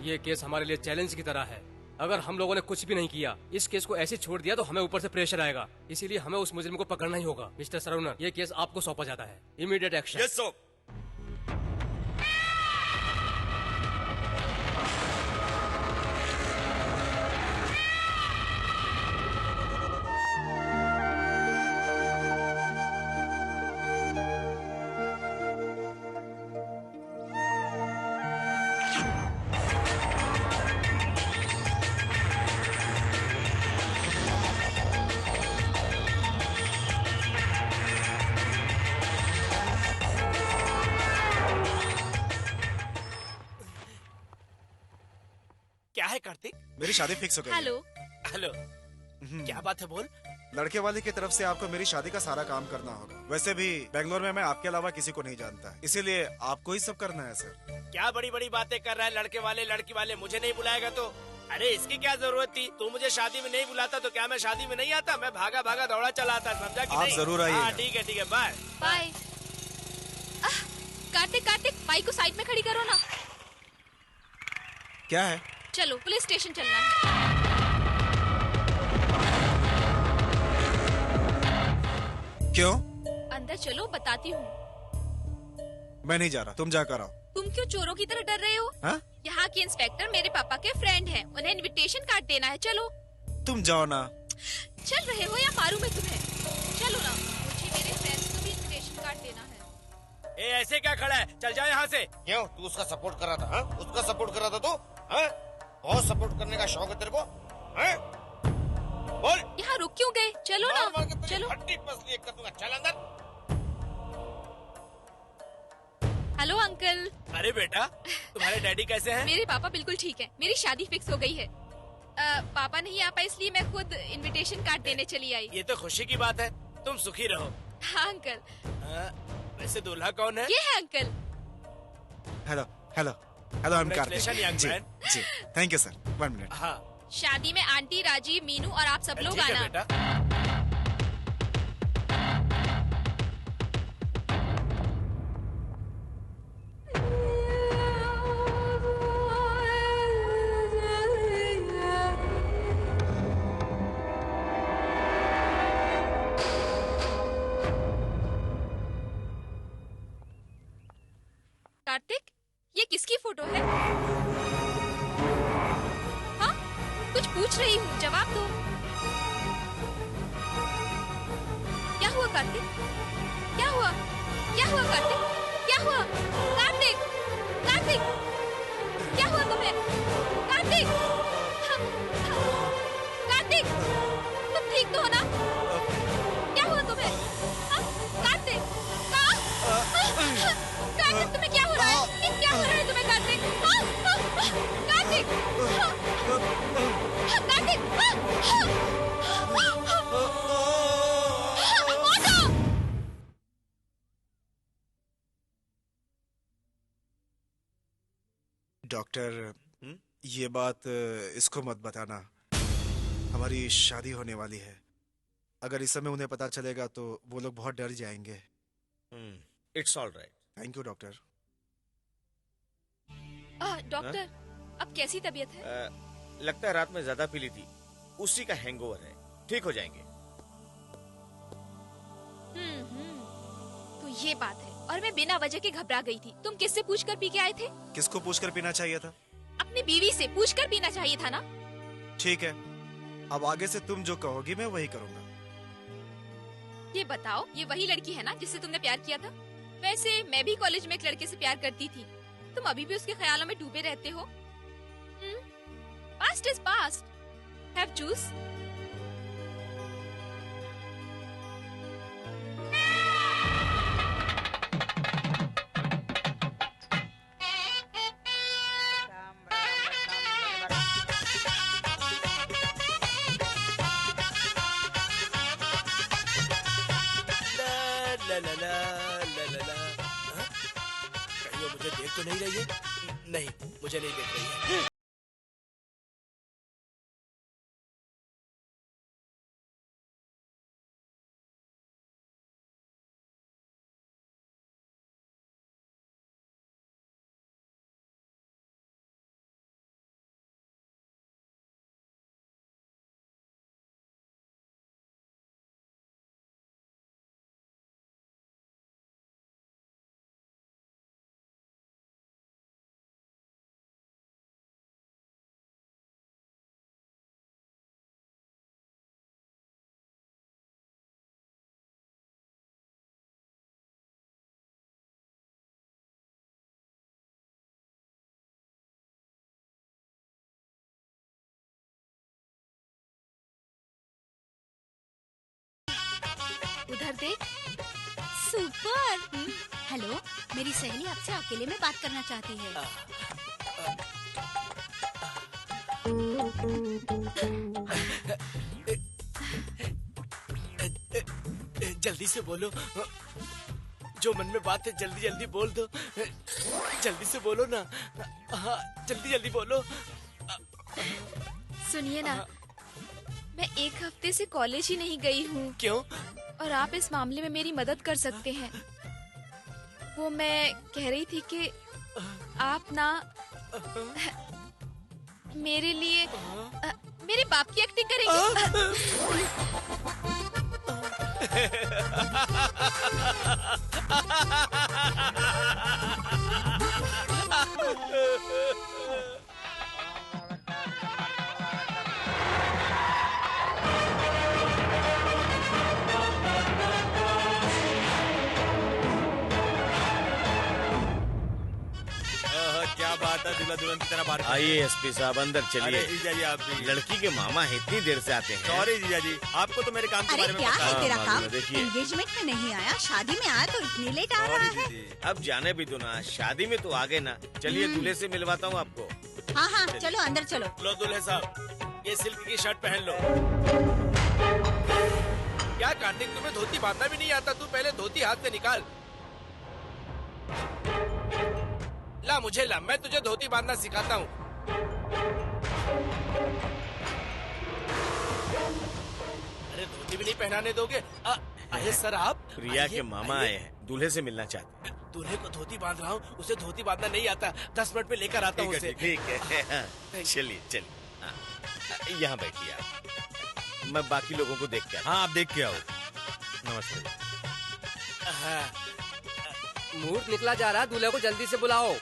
ये केस हमारे लिए चैलेंज की तरह है। अगर हम लोगों ने कुछ भी नहीं किया, इस केस को ऐसे छोड़ दिया तो हमें ऊपर से प्रेशर आएगा। इसीलिए हमें उस मुजरिम को पकड़ना ही होगा। मिस्टर सरवनर, ये केस आपको सौंपा जाता है। Immediate action. Yes sir. क्या है कार्तिक? मेरी शादी फिक्स हो गई है। हेलो। हेलो, क्या बात है बोल। लड़के वाले की तरफ से आपको मेरी शादी का सारा काम करना होगा। वैसे भी बेंगलोर में मैं आपके अलावा किसी को नहीं जानता, इसीलिए आपको ही सब करना है सर। क्या बड़ी बड़ी बातें कर रहा है? लड़के वाले लड़की वाले, मुझे नहीं बुलाएगा तो? अरे इसकी क्या जरूरत थी? तू मुझे शादी में नहीं बुलाता तो क्या मैं शादी में नहीं आता? मैं भागा भागा दौड़ा चला आता, समझा कि आप नहीं? जरूर आइएगा। हाँ, ठीक है, bye. Bye. Karthik, Karthik, bike को साइड में खड़ी करो ना। क्या है? चलो, पुलिस स्टेशन चलना है। क्यों? अंदर चलो, बताती हूँ। मैं नहीं जा रहा, तुम जाकर आओ। तुम क्यों चोरों की तरह डर रहे हो? हाँ? यहाँ के इंस्पेक्टर मेरे पापा के फ्रेंड हैं, उन्हें इनविटेशन कार्ड देना है। चलो। तुम जाओ ना। चल रहे हो या मारूं मैं तुम्हें? चलो ना, मुझे मेरे फ्रेंड्स को भी इनविटेशन कार्ड देना है। ए, ऐसे क्या खड़ा है? चल जाओ यहाँ से। क्यों, तू उसका सपोर्ट कर रहा था? हाँ? उसका सपोर्ट कर रहा था तू? हाँ? बहुत सपोर्ट करने का शौक है तेरे को, हैं? बोल। यहाँ रुक क्यों गए? चलो मार मार ना, के तुझे चलो। हड्डी पसली एक कर दूंगा, चल अंदर। Hello uncle. अरे बेटा, तुम्हारे डैडी कैसे हैं? मेरे पापा बिल्कुल ठीक है, मेरी शादी फिक्स हो गई है। पापा नहीं आ पाए इसलिए मैं खुद इनविटेशन कार्ड देने चली आई। ये तो खुशी की बात है, तुम सुखी रहो। हाँ अंकल। वैसे दूल्हा कौन है? ये है uncle. Hello hello hello, I am Congratulations, young Karthik. man. जी थैंक यू सर, 1 मिनट। हाँ शादी में आंटी, राजीव, मीनू और आप सब लोग ठीक है आना। बेटा। कार्तिक, ये किसकी फोटो है? हाँ, कुछ पूछ रही हूँ, जवाब दो। क्या हुआ कार्तिक? क्या हुआ? क्या हुआ कार्तिक? क्या हुआ? कार्तिक! कार्तिक! क्या हुआ तुम्हें? कार्तिक! हाँ, हाँ, कार्तिक! तुम ठीक तो हो ना? क्या हुआ तुम्हें? हाँ, कार्तिक! कार्तिक, तुम्हें क्या हो रहा है? ये क्या हो रहा है तुम्हें कार्तिक? कार्तिक! कार्तिक! ऑटो! डॉक्टर, ये बात इसको मत बताना। हमारी शादी होने वाली है। अगर इस समय उन्हें पता चलेगा तो वो लोग बहुत डर जाएंगे। It's all right. Thank you doctor. Doctor, अब कैसी तबीयत है? लगता है रात में ज्यादा पी ली थी, उसी का हैंगओवर है। ठीक हो जाएंगे। तो ये बात है। और मैं बिना वजह के घबरा गई थी। तुम किससे पूछकर पी के आए थे? किसको पूछकर पीना चाहिए था? अपनी बीवी से पूछकर पीना चाहिए था ना? ठीक है, अब आगे से तुम जो कहोगी मैं वही करूंगा। ये बताओ, ये वही लड़की है ना जिससे तुमने प्यार किया था? वैसे मैं भी कॉलेज में एक लड़के से प्यार करती थी। तुम अभी भी उसके ख्यालों में डूबे रहते हो? Past is past. Have juice. ला ला ला ला ला ला। हाँ? कहीं वो मुझे देख तो नहीं रही है? नहीं, मुझे नहीं देख रही है। उधर देख। सुपर। हेलो, मेरी सहेली आपसे अकेले में बात करना चाहती है। जल्दी से बोलो, जो मन में बात है जल्दी जल्दी बोल दो। जल्दी से बोलो ना। हाँ, जल्दी जल्दी बोलो। सुनिए ना, मैं एक हफ्ते से कॉलेज ही नहीं गई हूँ। क्यों? और आप इस मामले में मेरी मदद कर सकते हैं। वो मैं कह रही थी कि आप ना मेरे लिए मेरे बाप की एक्टिंग करेंगे। क्या बात आता है दूल्हा दुल्हन की तरह बाहर। आइए एसपी साहब अंदर अरे चलिए। जीजा जी आप भी। लड़की के मामा इतनी देर से आते हैं। सॉरी जीजा जी, आपको तो मेरे काम के अरे बारे में क्या पता है हाँ, तेरा मालूम काम? है, देखिए। एंगेजमेंट में नहीं आया, शादी में आया तो इतनी लेट आ रहा सॉरी है। दीदी। अब जाने भी दो ना, शादी में तो आगे ना। चलिए दूल्हे से मिलवाता हूँ आपको। हाँ हाँ चलो अंदर चलो। लो दूल्हे साहब, ये सिल्क की शर्ट पहन लो। क्या कार्तिक, तुम्हें धोती बांधना भी नहीं आता? तू पहले धोती हाथ से निकाल। ला मुझे ला, मैं तुझे धोती बांधना सिखाता हूँ। अरे धोती भी नहीं पहनाने दोगे? अरे सर आप प्रिया आइए, के मामा आइए। आए हैं, दूल्हे से मिलना चाहते हैं। दूल्हे को धोती बांध रहा हूँ, उसे धोती बांधना नहीं आता। 10 मिनट में लेकर आता हूँ उसे। ठीक है हाँ, चलिए चलिए हाँ, यहाँ बैठिए आप। मैं बाकी लोगों को देख के आता हाँ आप देख के आओ। नमस्ते। हाँ, मुहूर्त निकला जा रहा है, दूल्हे को जल्दी से बुलाओ।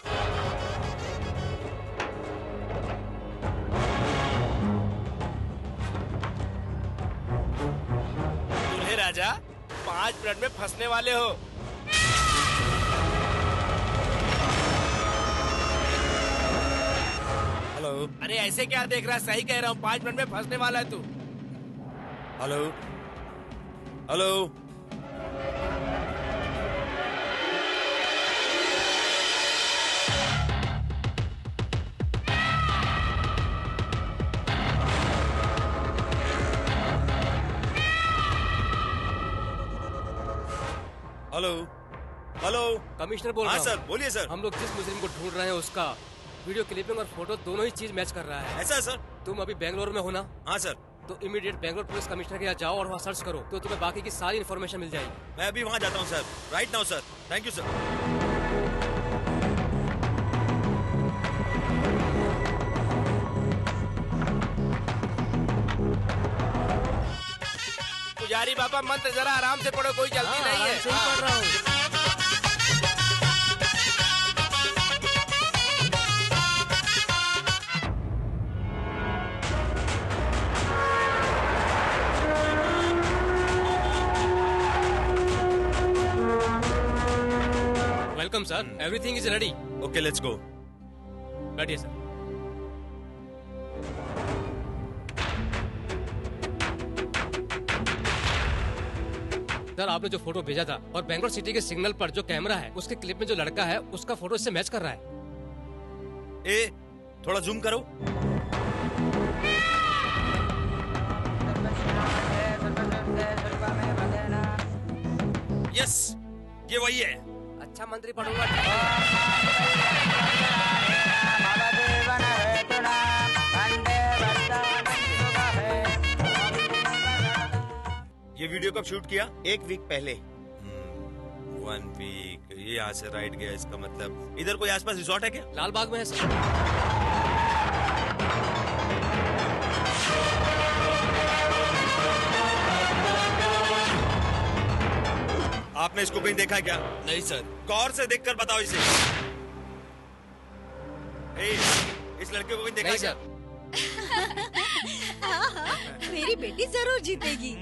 दूल्हे राजा 5 मिनट में फंसने वाले हो। हेलो अरे ऐसे क्या देख रहा है? सही कह रहा हूँ, 5 मिनट में फंसने वाला है तू। Hello hello. Hello hello. Commissioner बोल हाँ रहा सर हूँ। बोलिए सर। हम लोग जिस मुजरिम को ढूंढ रहे हैं उसका वीडियो क्लिपिंग और फोटो दोनों ही चीज मैच कर रहा है। ऐसा है सर? तुम अभी बेंगलोर में हो ना? हाँ सर। तो इमीडिएट बेंगलोर पुलिस कमिश्नर के यहाँ जाओ और वहाँ सर्च करो, तो तुम्हें बाकी की सारी इन्फॉर्मेशन मिल जाएगी। मैं अभी वहाँ जाता हूँ sir, right now sir. Thank you sir. पुजारी बाबा मंत्र जरा आराम से पढ़ो, कोई जल्दी नहीं है। सही पढ़ रहा हूँ। Welcome sir, everything is ready. Okay let's go. बैठिए सर। सर आपने जो फोटो भेजा था और बेंगलोर सिटी के सिग्नल पर जो कैमरा है उसके क्लिप में जो लड़का है उसका फोटो इससे मैच कर रहा है। ए थोड़ा जूम करो। यस ये वही है। अच्छा मंत्री पढ़ूंगा। ये वीडियो कब शूट किया? 1 वीक पहले। 1 वीक। ये यहाँ से राइट गया, इसका मतलब इधर कोई आसपास रिसोर्ट है क्या? लाल बाग में है सर। आपने इसको कहीं देखा है क्या? नहीं सर। गौर से देखकर बताओ इसे। ए, इस लड़के को कहीं देखा नहीं है क्या? सर। हाँ हाँ मेरी बेटी जरूर जीतेगी।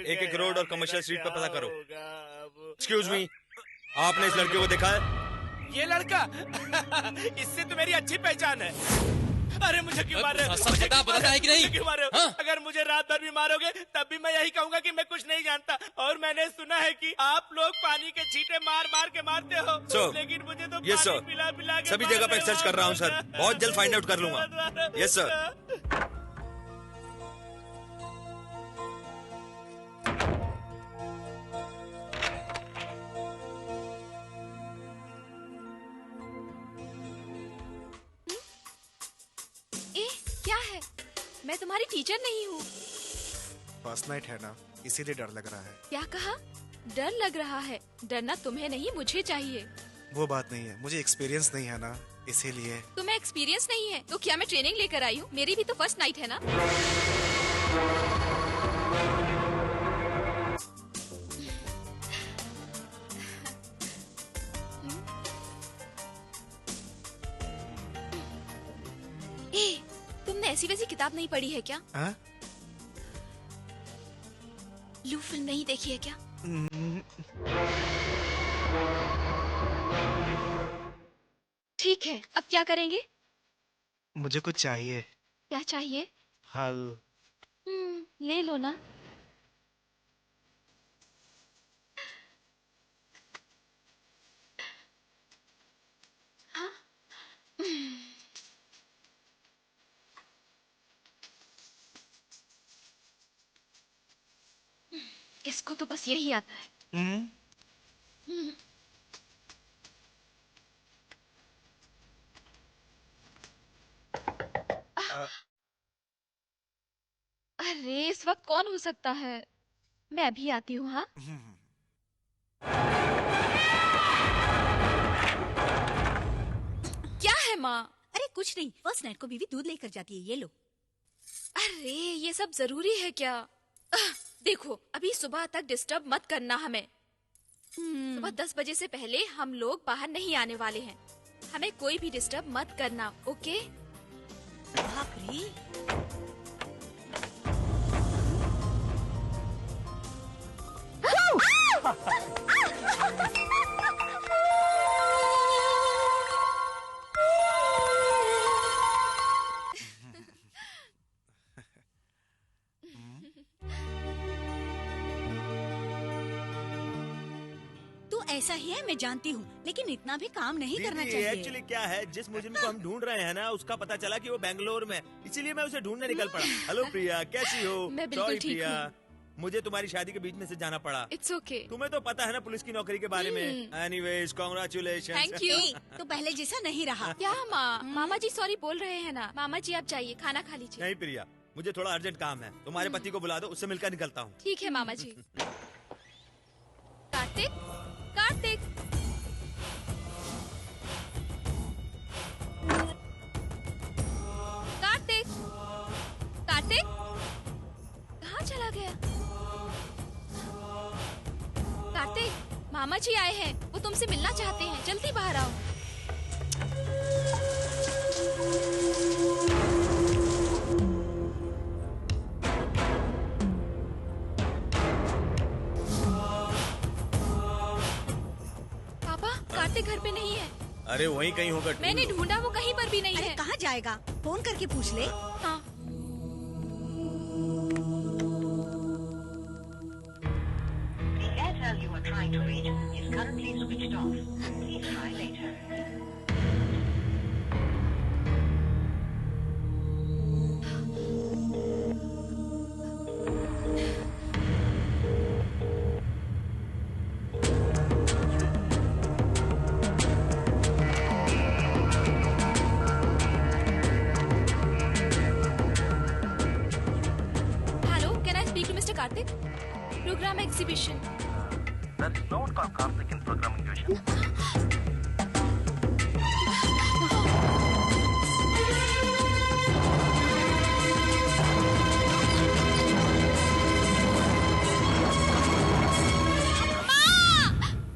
एक एक रोड और कमर्शियल स्ट्रीट पर पता करो। एक्सक्यूज मी, आपने इस लड़के को देखा है? ये लड़का इससे तो मेरी अच्छी पहचान है। अरे मुझे क्यों मार रहे हो? सब मुझे पता क्यों है कि नहीं? मुझे क्यों मार रहे हो? हाँ? अगर मुझे रात भर भी मारोगे तब भी मैं यही कहूंगा कि मैं कुछ नहीं जानता। और मैंने सुना है कि आप लोग पानी के छींटे मार मार के मारते हो। Sir, लेकिन मुझे तो yes, पानी sir. पिला पिला के सभी मार जगह पे रहे हो। सर्च कर रहा हूँ सर, बहुत जल्द फाइंड आउट कर लूंगा। Yes sir. ए क्या है? मैं तुम्हारी टीचर नहीं हूँ। फर्स्ट नाइट है ना, इसीलिए डर लग रहा है। क्या कहा? डर लग रहा है? डरना तुम्हें नहीं, मुझे चाहिए। वो बात नहीं है, मुझे एक्सपीरियंस नहीं है ना, इसीलिए। तुम्हें एक्सपीरियंस नहीं है तो क्या मैं ट्रेनिंग लेकर आई हूँ? मेरी भी तो फर्स्ट नाइट है ना। ए, तुमने ऐसी वैसी किताब नहीं पढ़ी है क्या? हाँ? लू फिल्म नहीं देखी है क्या? ठीक है, अब क्या करेंगे? मुझे कुछ चाहिए। क्या चाहिए? फल। ले लो ना। हाँ? इसको तो बस यही आता है। अरे इस वक्त कौन हो सकता है? मैं अभी आती हूँ। हाँ, क्या है माँ? अरे कुछ नहीं, फर्स्ट नाइट को बीवी दूध लेकर जाती है, ये लो। अरे ये सब जरूरी है क्या? देखो अभी सुबह तक डिस्टर्ब मत करना हमें। सुबह 10 बजे से पहले हम लोग बाहर नहीं आने वाले हैं। हमें कोई भी डिस्टर्ब मत करना, ओके? भाकरी। तू ऐसा ही है, मैं जानती हूँ, लेकिन इतना भी काम नहीं करना चाहिए। एक्चुअली क्या है, जिस मुजरिम को हम ढूंढ रहे हैं ना, उसका पता चला कि वो बेंगलोर में, इसीलिए मैं उसे ढूंढने निकल पड़ा। हेलो प्रिया, कैसी हो? मैं बिल्कुल Sorry, ठीक प्रिया, हूँ। मुझे तुम्हारी शादी के बीच में से जाना पड़ा। It's okay. तुम्हें तो पता है ना पुलिस की नौकरी के बारे में। Anyways, congratulation. Thank you. तो पहले जैसा नहीं रहा। क्या माँ? मामा जी सॉरी बोल रहे हैं ना। मामा जी आप जाइए, खाना खा लीजिए। नहीं प्रिया, मुझे थोड़ा अर्जेंट काम है। तुम्हारे पति को बुला दो, उससे मिलकर निकलता हूँ। ठीक है मामा जी। कार्तिक, कार्तिक। कार्तिक, कार्तिक, कहाँ चला गया? कार्तिक, मामा जी आए हैं, वो तुमसे मिलना चाहते हैं, जल्दी बाहर आओ। पापा, कार्तिक घर पे नहीं है। अरे वहीं कहीं होगा। मैंने ढूंढा, वो कहीं पर भी नहीं अरे है। कहाँ जाएगा? फोन करके पूछ ले। हाँ। The Airtel you are trying to reach is currently switched off. Please try later. Hello, can I speak to mister Karthik? Program exhibition. There is no one called Karthik in programming division.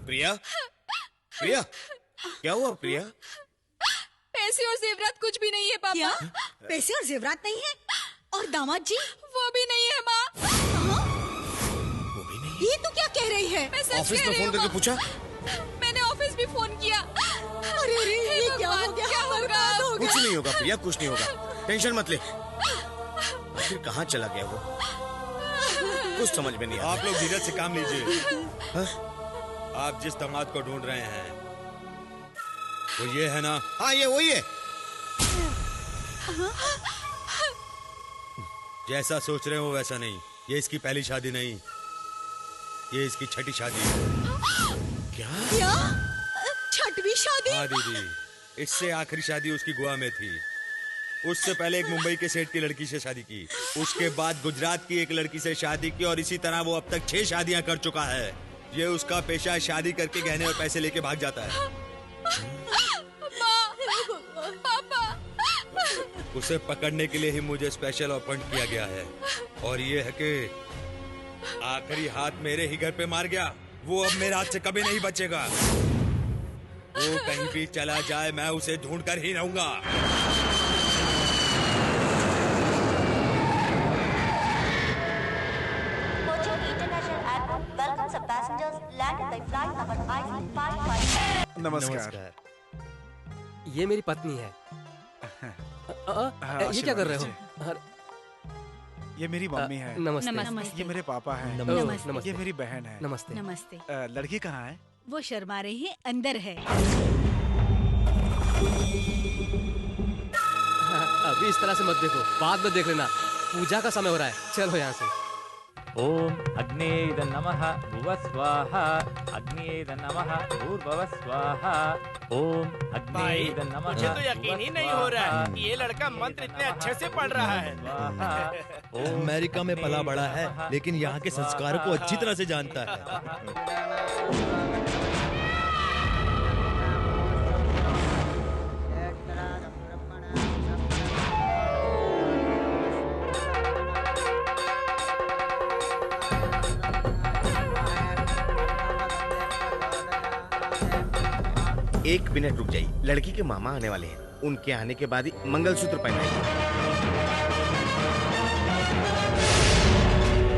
Priya, Priya, क्या हुआ प्रिया? पैसे और जेवरात कुछ भी नहीं है पापा। क्या? पैसे और जेवरात नहीं है? और दामाद जी? वो भी नहीं है माँ। वो भी नहीं। ये तू क्या कह रही है? मैं सच ऑफिस कह में रही फोन हूँ, करके माँ। पूछा? मैंने ऑफिस भी फोन किया। अरे अरे, ये क्या हो गया? क्या होगा? बर्बाद हो गया। कुछ नहीं होगा प्रिया, कुछ नहीं होगा, टेंशन मत ले। फिर कहाँ चला गया वो? कुछ समझ में नहीं आ रहा। आप लोग धीरज से काम लीजिए। हाँ? आप जिस दामाद को ढूंढ रहे हैं वो ये है ना? हाँ ये वही है। जैसा सोच रहे हो वैसा नहीं। ये इसकी पहली शादी नहीं, ये इसकी छठी शादी है। क्या? छठवीं शादी? हाँ दीदी, इससे आखिरी शादी उसकी गोवा में थी। उससे पहले एक मुंबई के सेठ की लड़की से शादी की, उसके बाद गुजरात की एक लड़की से शादी की, और इसी तरह वो अब तक 6 शादियां कर चुका है। ये उसका पेशा है, शादी करके गहने और पैसे लेके भाग जाता है। उसे पकड़ने के लिए ही मुझे स्पेशल अपॉइंट किया गया है, और ये है कि आखिरी हाथ मेरे ही घर पे मार गया। वो अब मेरे हाथ से कभी नहीं बचेगा। वो कहीं भी चला जाए मैं उसे ढूंढ कर ही रहूंगा। Kochi International Airport welcomes dozens of passengers landed by flight number IC555. नमस्कार। ये मेरी पत्नी है। ये क्या कर रहे हो? ये मेरी मम्मी है। नमस्ते। नमस्ते। ये मेरे पापा हैं। नमस्ते। ये मेरी बहन है। नमस्ते। नमस्ते। लड़की कहाँ है? वो शर्मा रही है, अंदर है। अभी इस तरह से मत देखो, बाद में देख लेना। पूजा का समय हो रहा है, चलो यहाँ से। ओम अग्नेय नमः भुवः स्वाहा अग्नेय नमः भूर्भुवः स्वाहा ओम भाई अग्नेय नमः मुझे तो यकीन ही नहीं हो रहा है कि ये लड़का मंत्र इतने अच्छे से पढ़ रहा है। अमेरिका में पला बड़ा है, लेकिन यहाँ के संस्कारों को अच्छी तरह से जानता है। एक मिनट रुक जाइए, लड़की के मामा आने वाले हैं, उनके आने के बाद ही मंगलसूत्र पहनाएंगे।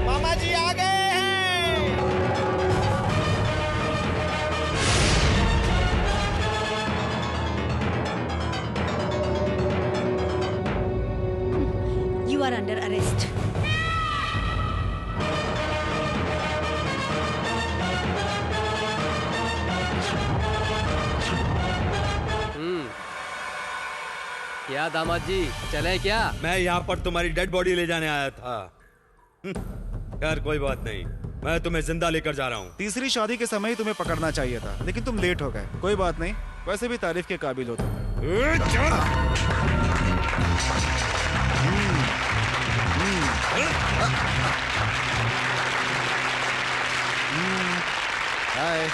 मामा जी आ गए हैं। You are under arrest. क्या दामाद जी, चले क्या? मैं यहाँ पर तुम्हारी डेड बॉडी ले जाने आया था। यार कोई बात नहीं, मैं तुम्हें जिंदा लेकर जा रहा हूँ। तीसरी शादी के समय ही तुम्हें पकड़ना चाहिए था, लेकिन तुम लेट हो गए। कोई बात नहीं, वैसे भी तारीफ के काबिल हो तुम। हाय।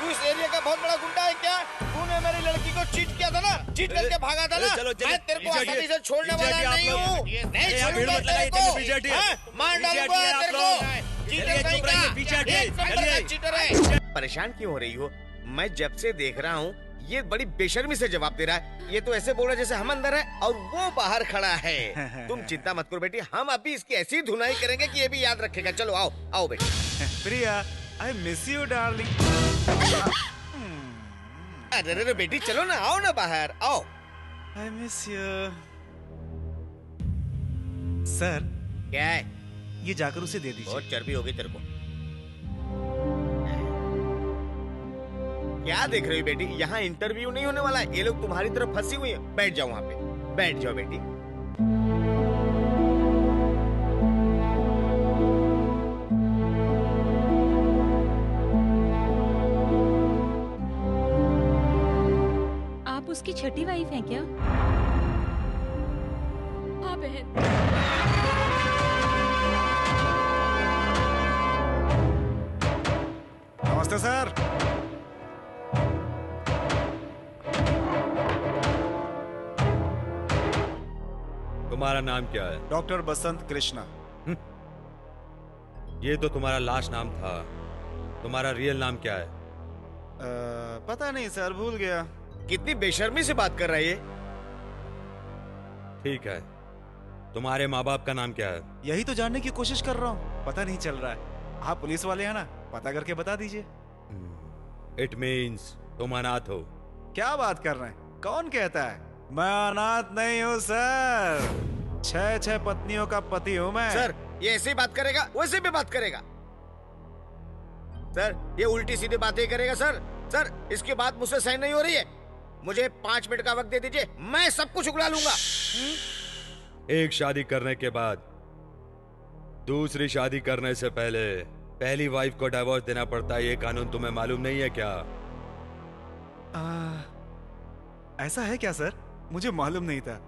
तू इस एरिया का बहुत बड़ा गुंडा है क्या? तूने मेरी लड़की को चीट किया था ना, चीट करके भागा था ना। मैं तेरे को आसानी से छोड़ने वाला नहीं हूँ। नहीं छोड़ूंगा तेरे को। मार डालूंगा तेरे को। चीटर कहीं का, एक नंबर का चीटर है। परेशान क्यों हो रही हो? मैं जब से देख रहा हूँ ये बड़ी बेशर्मी से जवाब दे रहा है। ये तो ऐसे बोल रहा है जैसे हम अंदर है और वो बाहर खड़ा है। तुम चिंता मत करो बेटी, हम अभी इसकी ऐसी धुनाई करेंगे कि ये भी याद रखेगा। चलो आओ आओ बेटी। प्रिया, I miss you, darling. अरे अरे बेटी चलो ना, आओ ना बाहर आओ। I miss you. सर, क्या है? ये जाकर उसे दे दीजिए। बहुत चर्बी हो गई तेरे को। क्या देख रही हो बेटी? यहाँ इंटरव्यू नहीं होने वाला है। ये लोग तुम्हारी तरफ फंसी हुई हैं। बैठ जाओ वहाँ पे, बैठ जाओ बेटी। आप उसकी छठी वाइफ हैं क्या? हाँ बहन। नमस्ते सर। तुम्हारा नाम क्या है? डॉक्टर बसंत कृष्णा। ये तो तुम्हारा लास्ट नाम था। तुम्हारा रियल नाम क्या है? पता नहीं सर, भूल गया। कितनी बेशर्मी से बात कर रहा है ये। ठीक है, तुम्हारे माँ बाप का नाम क्या है? यही तो जानने की कोशिश कर रहा हूँ, पता नहीं चल रहा है। आप पुलिस वाले हैं ना, पता करके बता दीजिए। इट मीन्स तुम अनाथ हो। क्या बात कर रहे हैं? कौन कहता है? मैं अनाथ नहीं हूँ सर। 6 पत्नियों का पति हूँ मैं। सर ये ऐसे ही बात करेगा, वैसे भी बात करेगा। सर ये उल्टी सीधी बातें करेगा। सर सर इसकी बात मुझसे सहन नहीं हो रही है। मुझे 5 मिनट का वक्त दे दीजिए, मैं सब कुछ उगला लूंगा। एक शादी करने के बाद दूसरी शादी करने से पहले पहली वाइफ को डिवोर्स देना पड़ता है। ये कानून तुम्हें मालूम नहीं है क्या? ऐसा है क्या सर? मुझे मालूम नहीं था।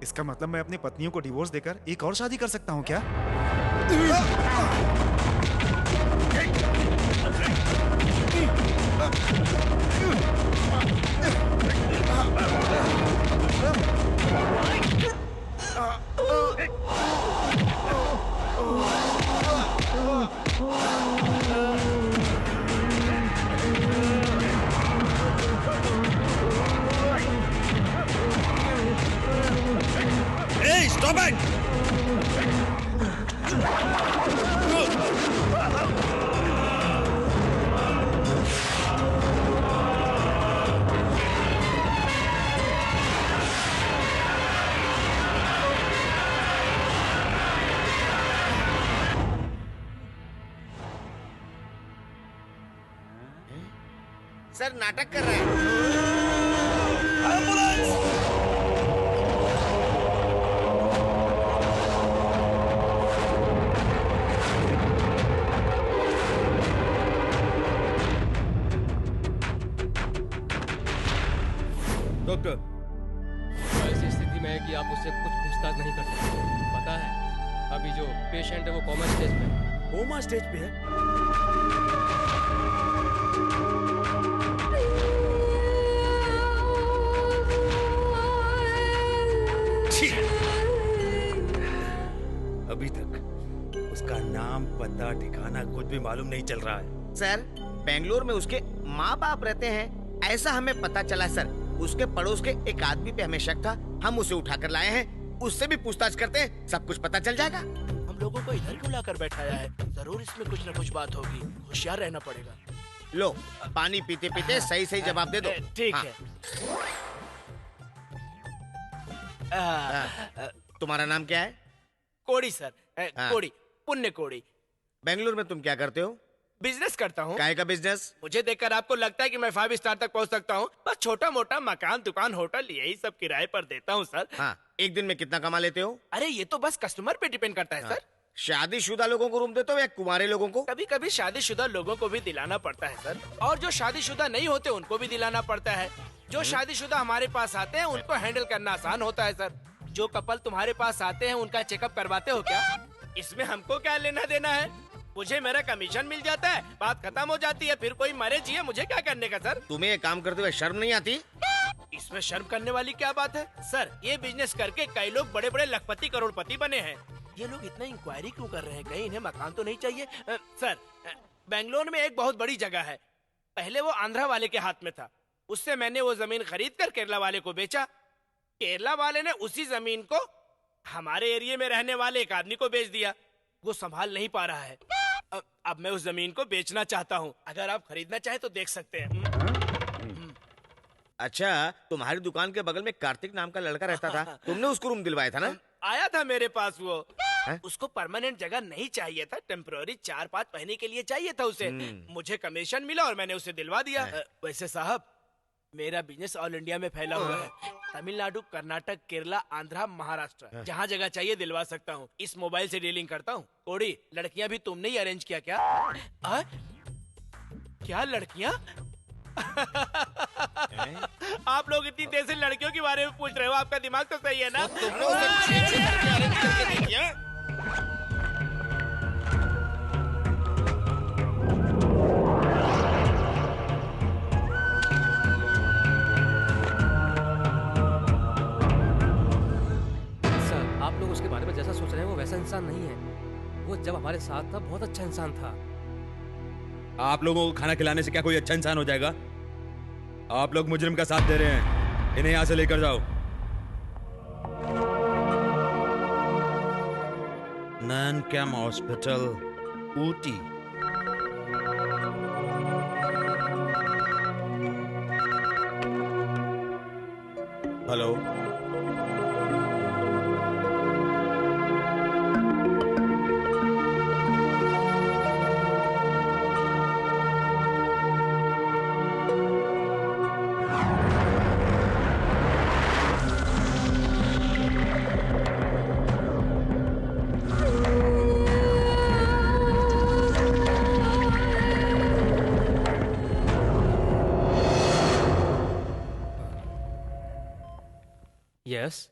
इसका मतलब मैं अपनी पत्नियों को डिवोर्स देकर एक और शादी कर सकता हूँ क्या? Hey, stop it! सर नाटक कर रहे हैं। डॉक्टर, ऐसी स्थिति में है कि आप उससे कुछ पूछताछ नहीं कर सकते। पता है, अभी जो पेशेंट है वो कोमा स्टेज पे है। कोमा स्टेज पे है? अभी तक उसका नाम, पता, ठिकाना कुछ भी मालूम नहीं चल रहा है। सर, बेंगलोर में उसके माँ बाप रहते हैं, ऐसा हमें पता चला सर। उसके पड़ोस के एक आदमी पे हमें शक था, हम उसे उठाकर लाए हैं। उससे भी पूछताछ करते हैं, सब कुछ पता चल जाएगा। हम लोगों को इधर क्यों लाकर बैठाया है? जरूर इसमें कुछ न कुछ बात होगी, होशियार रहना पड़ेगा। लो, पानी पीते पीते सही सही जवाब दे दो। ठीक हाँ। है। तुम्हारा नाम क्या है? कोड़ी सर। हाँ। कोड़ी, पुण्य कोड़ी। बेंगलोर में तुम क्या करते हो? बिजनेस करता हूँ। काय का बिजनेस? मुझे देखकर आपको लगता है कि मैं 5 स्टार तक पहुँच सकता हूँ? बस छोटा मोटा मकान, दुकान, होटल यही सब किराए पर देता हूँ सर। हाँ, एक दिन में कितना कमा लेते हो? अरे ये तो बस कस्टमर पे डिपेंड करता है सर। शादीशुदा लोगों को रूम देते हो या कुंवारे लोगों को? कभी कभी शादीशुदा लोगों को भी दिलाना पड़ता है सर, और जो शादीशुदा नहीं होते उनको भी दिलाना पड़ता है। जो शादीशुदा हमारे पास आते हैं उनको हैंडल करना आसान होता है सर। जो कपल तुम्हारे पास आते हैं उनका चेकअप करवाते हो क्या? इसमें हमको क्या लेना देना है? मुझे मेरा कमीशन मिल जाता है, बात खत्म हो जाती है, फिर कोई मरे जिए मुझे क्या करने का सर? तुम्हें ये काम करते हुए शर्म नहीं आती? इसमें शर्म करने वाली क्या बात है सर? ये बिजनेस करके कई लोग बड़े बड़े लखपति करोड़पति बने हैं। ये लोग इतना इंक्वायरी क्यों कर रहे हैं? कहीं इन्हें मकान तो नहीं चाहिए? सर, बेंगलोर में एक बहुत बड़ी जगह है, पहले वो आंध्रा वाले के हाथ में था। उससे मैंने वो जमीन खरीद कर केरला वाले को बेचा। केरला वाले ने उसी जमीन को हमारे एरिया में रहने वाले एक आदमी को बेच दिया। वो संभाल नहीं पा रहा है। अब मैं उस जमीन को बेचना चाहता हूँ। अगर आप खरीदना चाहे तो देख सकते हैं। अच्छा, तुम्हारी दुकान के बगल में कार्तिक नाम का लड़का रहता था, तुमने उसको रूम दिलवाया था ना? आया था मेरे पास वो। उसको परमानेंट जगह नहीं चाहिए था, टेम्पररी 4-5 महीने के लिए चाहिए था उसे। मुझे कमीशन मिला और मैंने उसे दिलवा दिया। वैसे साहब, मेरा बिजनेस ऑल इंडिया में फैला हुआ है। तमिलनाडु, कर्नाटक, केरला, आंध्रा, महाराष्ट्र, जहाँ जगह चाहिए दिलवा सकता हूँ। इस मोबाइल से डीलिंग करता हूँ। कोड़ी, लड़कियाँ भी तुमने ही अरेंज किया क्या? क्या लड़कियाँ? आप लोग इतनी देर से लड़कियों के बारे में पूछ रहे हो, आपका दिमाग तो सही है ना? तुमने उसे अरेंज करके दिया? आप लोग उसके बारे में जैसा सोच रहे हैं वो वैसा इंसान नहीं है। वो जब हमारे साथ था बहुत अच्छा इंसान था। आप लोगों को खाना खिलाने से क्या कोई अच्छा इंसान हो जाएगा? आप लोग मुजरिम का साथ दे रहे हैं, इन्हें यहाँ से लेकर जाओ। नैनकैम hospital, Ooty. Hello, yes.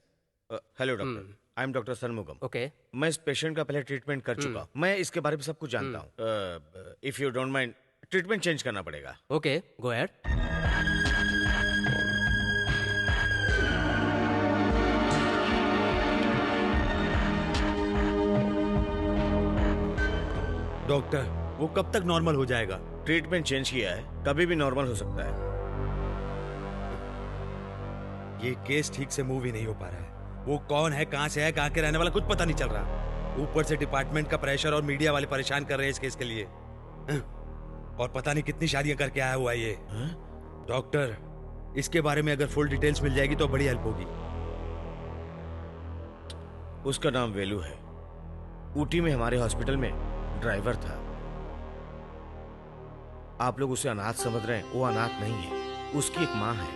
Hello doctor, I am doctor Shanmugam. Okay. मैं इस पेशेंट का पहले ट्रीटमेंट कर चुका हूँ। मैं इसके बारे में सब कुछ जानता हूँ। If you don't mind, treatment change करना पड़ेगा। Okay, go ahead. डॉक्टर, वो कब तक नॉर्मल हो जाएगा? ट्रीटमेंट चेंज किया है, कभी भी नॉर्मल हो सकता है। ये केस ठीक से मूव ही नहीं हो पा रहा है। वो कौन है, कहाँ से है, कहाँ के रहने वाला, कुछ पता नहीं चल रहा। ऊपर से डिपार्टमेंट का प्रेशर और मीडिया वाले परेशान कर रहे हैं इस केस के लिए। और पता नहीं कितनी शादियां करके आया हुआ है ये। डॉक्टर, इसके बारे में अगर फुल डिटेल्स मिल जाएगी तो बड़ी हेल्प होगी। उसका नाम वेलू है। ऊटी में हमारे हॉस्पिटल में ड्राइवर था। आप लोग उसे अनाथ समझ रहे हैं, वो अनाथ नहीं है, उसकी एक माँ है।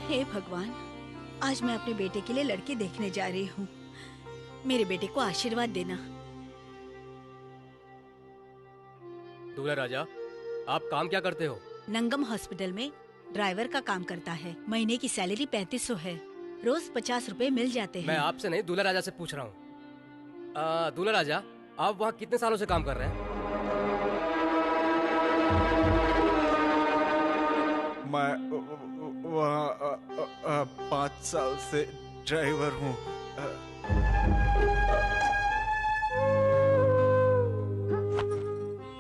हे भगवान, आज मैं अपने बेटे के लिए लड़की देखने जा रही हूँ। मेरे बेटे को आशीर्वाद देना। दूल्हा राजा, आप काम क्या करते हो? नंगम हॉस्पिटल में ड्राइवर का काम करता है। महीने की सैलरी 3500 है। रोज 50 रुपए मिल जाते हैं। मैं आपसे नहीं, दूल्हा राजा से पूछ रहा हूँ। दूल्हा राजा, आप वहाँ कितने सालों से काम कर रहे हैं? मैं वहाँ 5 साल से ड्राइवर हूँ।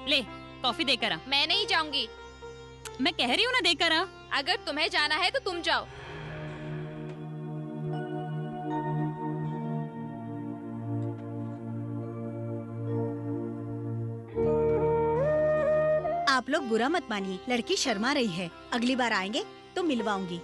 ले, कॉफी देकर आ। मैं नहीं जाऊंगी। मैं कह रही हूँ ना, देकर आ। अगर तुम्हें जाना है तो तुम जाओ। आप लोग बुरा मत मानिए, लड़की शर्मा रही है। अगली बार आएंगे तो मिलवाऊंगी।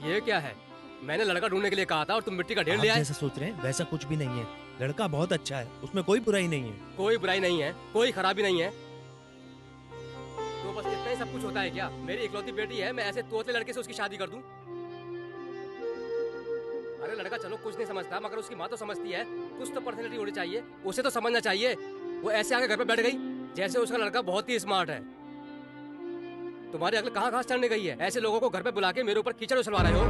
ये क्या है? मैंने लड़का ढूंढने के लिए कहा था और तुम मिट्टी का ढेर ले आए। जैसा सोच रहे हैं वैसा कुछ भी नहीं है। लड़का बहुत अच्छा है, उसमें कोई बुराई नहीं है। कोई बुराई नहीं है, कोई खराबी नहीं है। तो बस इतना ही सब कुछ होता है क्या? मेरी इकलौती बेटी है, मैं ऐसे तोतले लड़के से उसकी शादी कर दूं? अरे लड़का चलो कुछ नहीं समझता, मगर उसकी माँ तो समझती है। कुछ तो पर्सनैलिटी होनी चाहिए, उसे तो समझना चाहिए। वो ऐसे आके घर पे बैठ गई जैसे उसका लड़का बहुत ही स्मार्ट है। तुम्हारी अकल कहाँ घास चढ़ने गई है? ऐसे लोगों को घर पे बुला के मेरे ऊपर कीचड़ उछलवा रहे हो।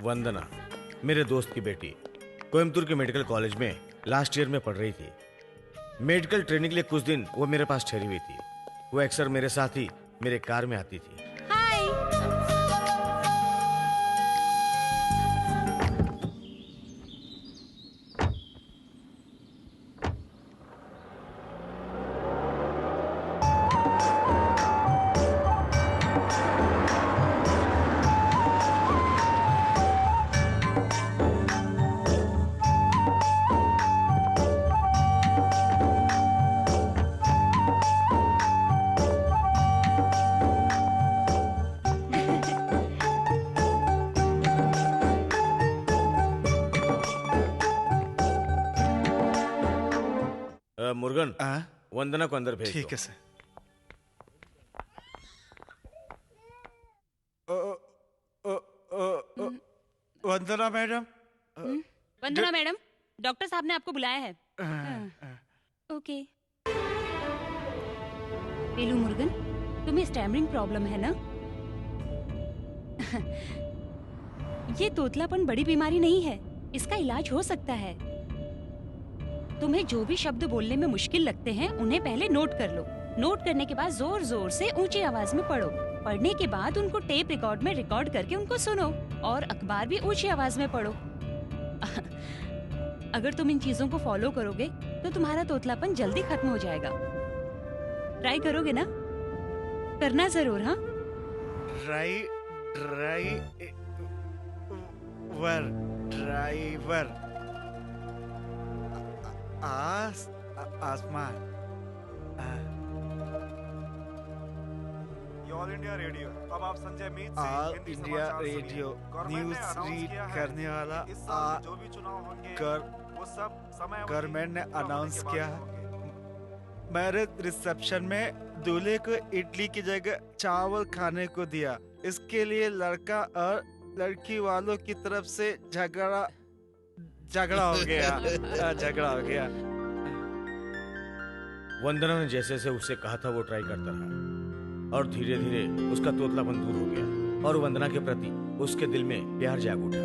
वंदना मेरे दोस्त की बेटी कोयम्बतूर के मेडिकल कॉलेज में लास्ट ईयर में पढ़ रही थी। मेडिकल ट्रेनिंग के लिए कुछ दिन वो मेरे पास ठहरी हुई थी। वो अक्सर मेरे साथ ही मेरे कार में आती थी। मुर्गन, वंदना को अंदर भेज। ठीक है सर। वंदना मैडम। वंदना मैडम, डॉक्टर साहब ने आपको बुलाया है। ओके। वेलू मुर्गन, तुम्हें स्टैमरिंग प्रॉब्लम है ना? ये तोतलापन बड़ी बीमारी नहीं है, इसका इलाज हो सकता है। तुम्हें जो भी शब्द बोलने में मुश्किल लगते हैं उन्हें पहले नोट कर लो। नोट करने के बाद जोर जोर से ऊंची आवाज में पढ़ो। पढ़ने के बाद उनको टेप रिकॉर्ड में रिकॉर्ड करके उनको सुनो और अखबार भी ऊंची आवाज में पढ़ो। अगर तुम इन चीजों को फॉलो करोगे तो तुम्हारा तोतलापन जल्दी खत्म हो जाएगा। ट्राई करोगे ना? करना जरूर। हाँ, ड्राइवर आसमान। All India radio. अब आप संजय मीत से ऑल हिंदी इंडिया समाचार सुनिए। रेडियो गवर्नमेंट न्यूज ने अनाउंस रीड किया है करने वाला इस साल जो भी चुनाव होंगे वो सब समय गवर्नमेंट ने पूरा होने अनाउंस के बाद किया होंगे। मैरिज रिसेप्शन में दूल्हे को इडली की जगह चावल खाने को दिया। इसके लिए लड़का और लड़की वालों की तरफ से झगड़ा हो गया। वंदना ने जैसे जैसे उससे कहा था वो ट्राई करता रहा और धीरे धीरे उसका तोतलापन दूर हो गया और वंदना के प्रति उसके दिल में प्यार जाग उठा।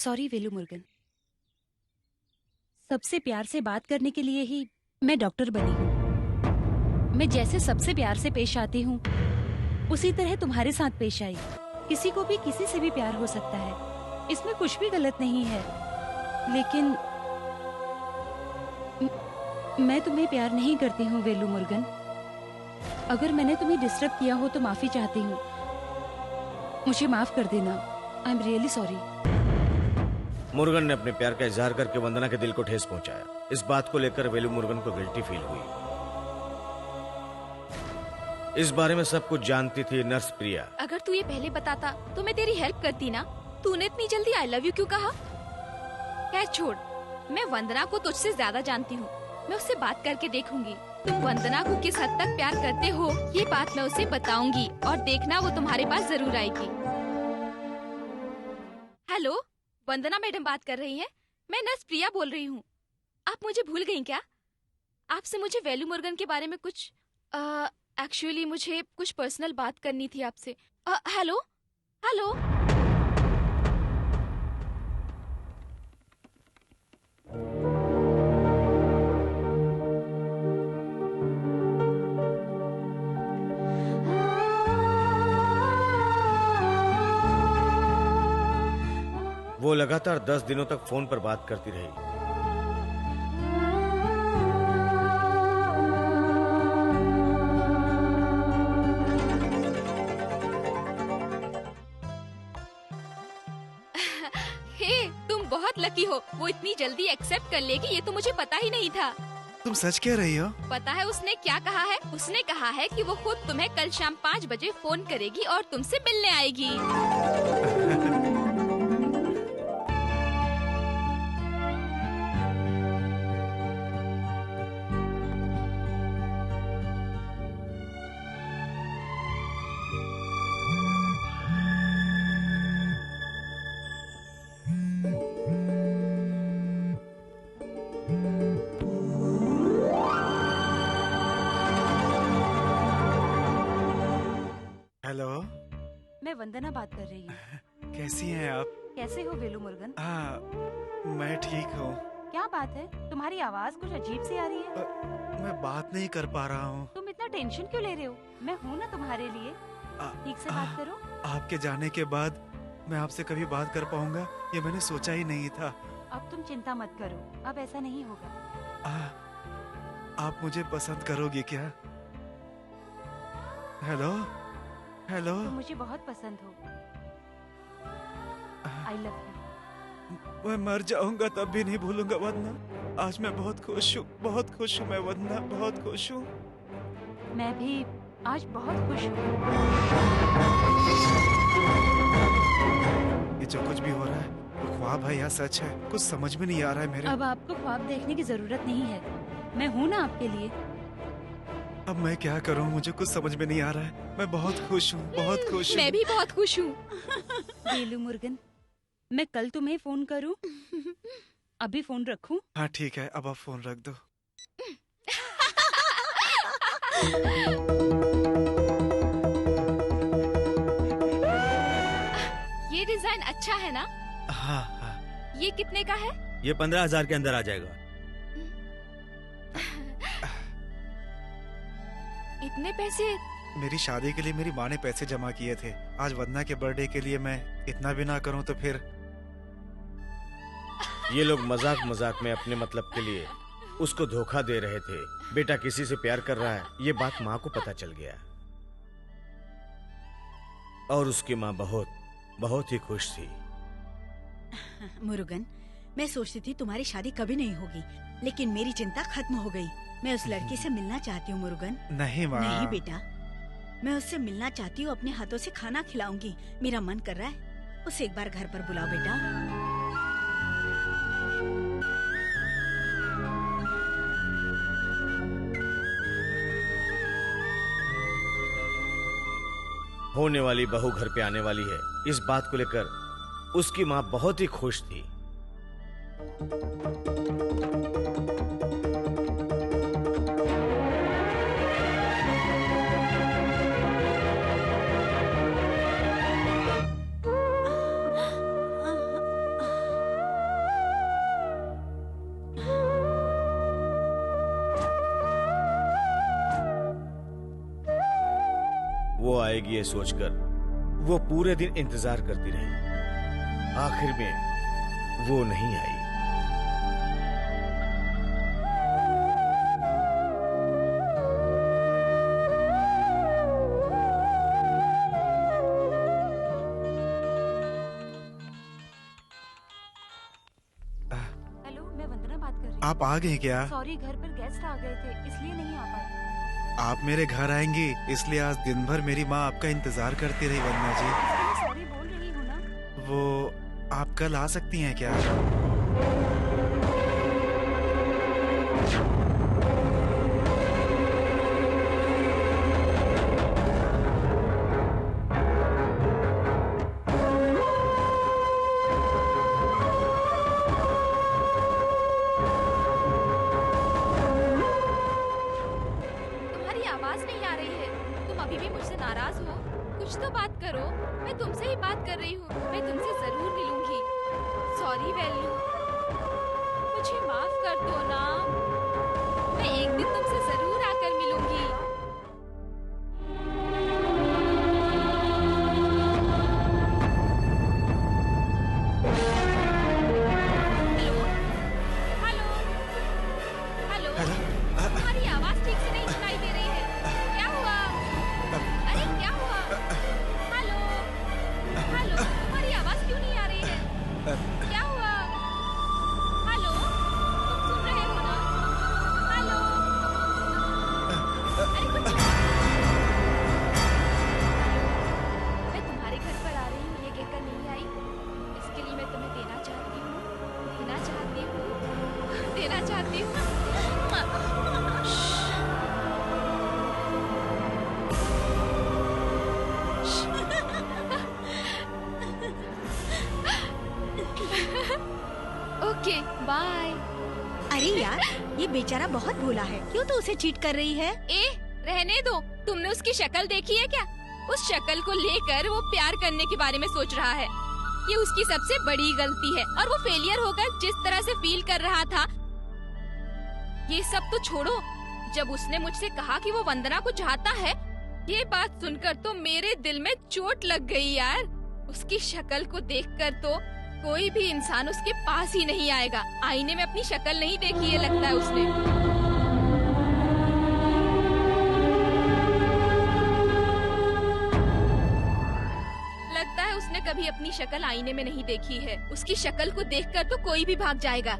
सॉरी वेलू मुर्गन। सबसे प्यार से बात करने के लिए ही मैं डॉक्टर बनी हूँ। मैं जैसे सबसे प्यार से पेश आती हूँ उसी तरह तुम्हारे साथ पेश आई। किसी को भी किसी से भी प्यार हो सकता है, इसमें कुछ भी गलत नहीं है। लेकिन मैं तुम्हें प्यार नहीं करती हूँ वेलू मुर्गन। अगर मैंने तुम्हें डिस्टर्ब किया हो तो माफी चाहती हूँ। मुझे माफ कर देना। I am really sorry. Murugan ने अपने प्यार का इजहार करके वंदना के दिल को ठेस पहुंचाया। इस बात को लेकर वेलू मुर्गन को गिल्टी फील हुई। इस बारे में सब कुछ जानती थी नर्स प्रिया। अगर तू ये पहले बताता तो मैं तेरी हेल्प करती ना। तूने इतनी जल्दी आई लव यू क्यों कहा? खैर छोड़, मैं वंदना को तुझसे ज्यादा जानती हूँ। मैं उससे बात करके देखूंगी तुम वंदना को किस हद तक प्यार करते हो। ये बात मैं उसे बताऊंगी और देखना वो तुम्हारे पास जरूर आएगी। हेलो, वंदना मैडम बात कर रही हैं। मैं नर्स प्रिया बोल रही हूँ। आप मुझे भूल गई क्या? आपसे मुझे वेलू मुर्गन के बारे में कुछ एक्चुअली मुझे कुछ पर्सनल बात करनी थी आपसे। Hello hello. वो लगातार 10 दिनों तक फोन पर बात करती रही। हे, तुम बहुत लकी हो। वो इतनी जल्दी एक्सेप्ट कर लेगी ये तो मुझे पता ही नहीं था। तुम सच कह रही हो? पता है उसने क्या कहा है? उसने कहा है कि वो खुद तुम्हें कल शाम 5 बजे फोन करेगी और तुमसे मिलने आएगी। हेलो, मैं वंदना बात कर रही हूँ। कैसी हैं आप? कैसे हो वेलू मुर्गन? हाँ, मैं ठीक हूँ। क्या बात है, तुम्हारी आवाज कुछ अजीब सी आ रही है। मैं बात नहीं कर पा रहा हूँ। तुम इतना टेंशन क्यों ले रहे हो? मैं हूँ ना तुम्हारे लिए। ठीक से बात करो। आपके जाने के बाद मैं आपसे कभी बात कर पाऊंगा ये मैंने सोचा ही नहीं था। अब तुम चिंता मत करो, अब ऐसा नहीं होगा। आप मुझे पसंद करोगी क्या? Hello hello. तुम मुझे बहुत पसंद हो। I love you. मैं मर जाऊंगा तब भी नहीं भूलूंगा वंदना। आज मैं बहुत खुश हूँ, बहुत खुश हूँ मैं वंदना, बहुत खुश हूँ। मैं भी आज बहुत खुश हूँ। ये जो कुछ भी हो रहा है वो ख्वाब है या सच है, कुछ समझ में नहीं आ रहा है मेरे। अब आपको ख्वाब देखने की जरूरत नहीं है, मैं हूँ ना आपके लिए। अब मैं क्या करूँ, मुझे कुछ समझ में नहीं आ रहा है। मैं बहुत खुश हूँ, बहुत खुश हूँ। मैं भी बहुत खुश हूँ। वेलू मुर्गन, मैं कल तुम्हें फोन करूँ? अभी फोन रखूँ? हाँ ठीक है, अब आप फोन रख दो। ये डिजाइन अच्छा है ना? हाँ हाँ। ये कितने का है? ये 15,000 के अंदर आ जाएगा। इतने पैसे? मेरी शादी के लिए मेरी माँ ने पैसे जमा किए थे। आज वंदना के बर्थडे के लिए मैं इतना भी ना करूं तो फिर। ये लोग मजाक मजाक में अपने मतलब के लिए उसको धोखा दे रहे थे। बेटा किसी से प्यार कर रहा है, ये बात माँ को पता चल गया और उसकी माँ बहुत ही खुश थी। मुरुगन, मैं सोचती थी तुम्हारी शादी कभी नहीं होगी, लेकिन मेरी चिंता खत्म हो गई। मैं उस लड़की से मिलना चाहती हूँ मुरुगन। नहीं माँ। नहीं बेटा, मैं उससे मिलना चाहती हूँ। अपने हाथों से खाना खिलाऊंगी। मेरा मन कर रहा है उसे एक बार घर पर बुलाओ बेटा। होने वाली बहू घर पे आने वाली है, इस बात को लेकर उसकी माँ बहुत ही खुश थी। आएगी ये सोचकर वो पूरे दिन इंतजार करती रही। आखिर में वो नहीं आई। हेलो, मैं वंदना बात कर रही हूँ। आप आ गए क्या? सॉरी, घर पर गेस्ट आ गए थे इसलिए नहीं आ पाई। आप मेरे घर आएंगी इसलिए आज दिन भर मेरी माँ आपका इंतजार करती रही वंदना जी। सॉरी बोल रही हूँ ना। वो आप कल आ सकती हैं क्या? तुम्हारी आवाज नहीं आ रही है। तुम अभी भी मुझसे नाराज हो? कुछ तो बात करो। मैं तुमसे ही बात कर रही हूँ। मैं तुमसे जरूर मिलूंगी। सॉरी वेल्लू, मुझे माफ कर दो ना। मैं एक दिन तुमसे जरूर आकर मिलूंगी। हेलो हेलो हेलो, तुम्हारी आवाज ठीक से नहीं सुनाई दे रही है। क्या हुआ? अरे क्या हुआ? हेलो हेलो, तुम्हारी आवाज क्यों नहीं आ रही है? क्या हुआ? हेलो, तुम सुन रहे हो ना? हेलो, अरे कुछ मैं तुम्हारे घर पर आ रही हूँ ये कहकर नहीं आई। इसके लिए मैं तुम्हें देना चाहती हूँ। Okay bye. अरे यार, ये बेचारा बहुत भोला है, क्यों तो उसे चीट कर रही है? रहने दो। तुमने उसकी शक्ल देखी है क्या? उस शक्ल को लेकर वो प्यार करने के बारे में सोच रहा है। ये उसकी सबसे बड़ी गलती है और वो फेलियर होकर जिस तरह से फील कर रहा था, ये सब तो छोड़ो। जब उसने मुझसे कहा कि वो वंदना को चाहता है, ये बात सुनकर तो मेरे दिल में चोट लग गई यार। उसकी शक्ल को देखकर तो कोई भी इंसान उसके पास ही नहीं आएगा। आईने में अपनी शक्ल नहीं देखी है लगता है उसने। लगता है उसने कभी अपनी शक्ल आईने में नहीं देखी है। उसकी शक्ल को देखकर तो कोई भी भाग जाएगा।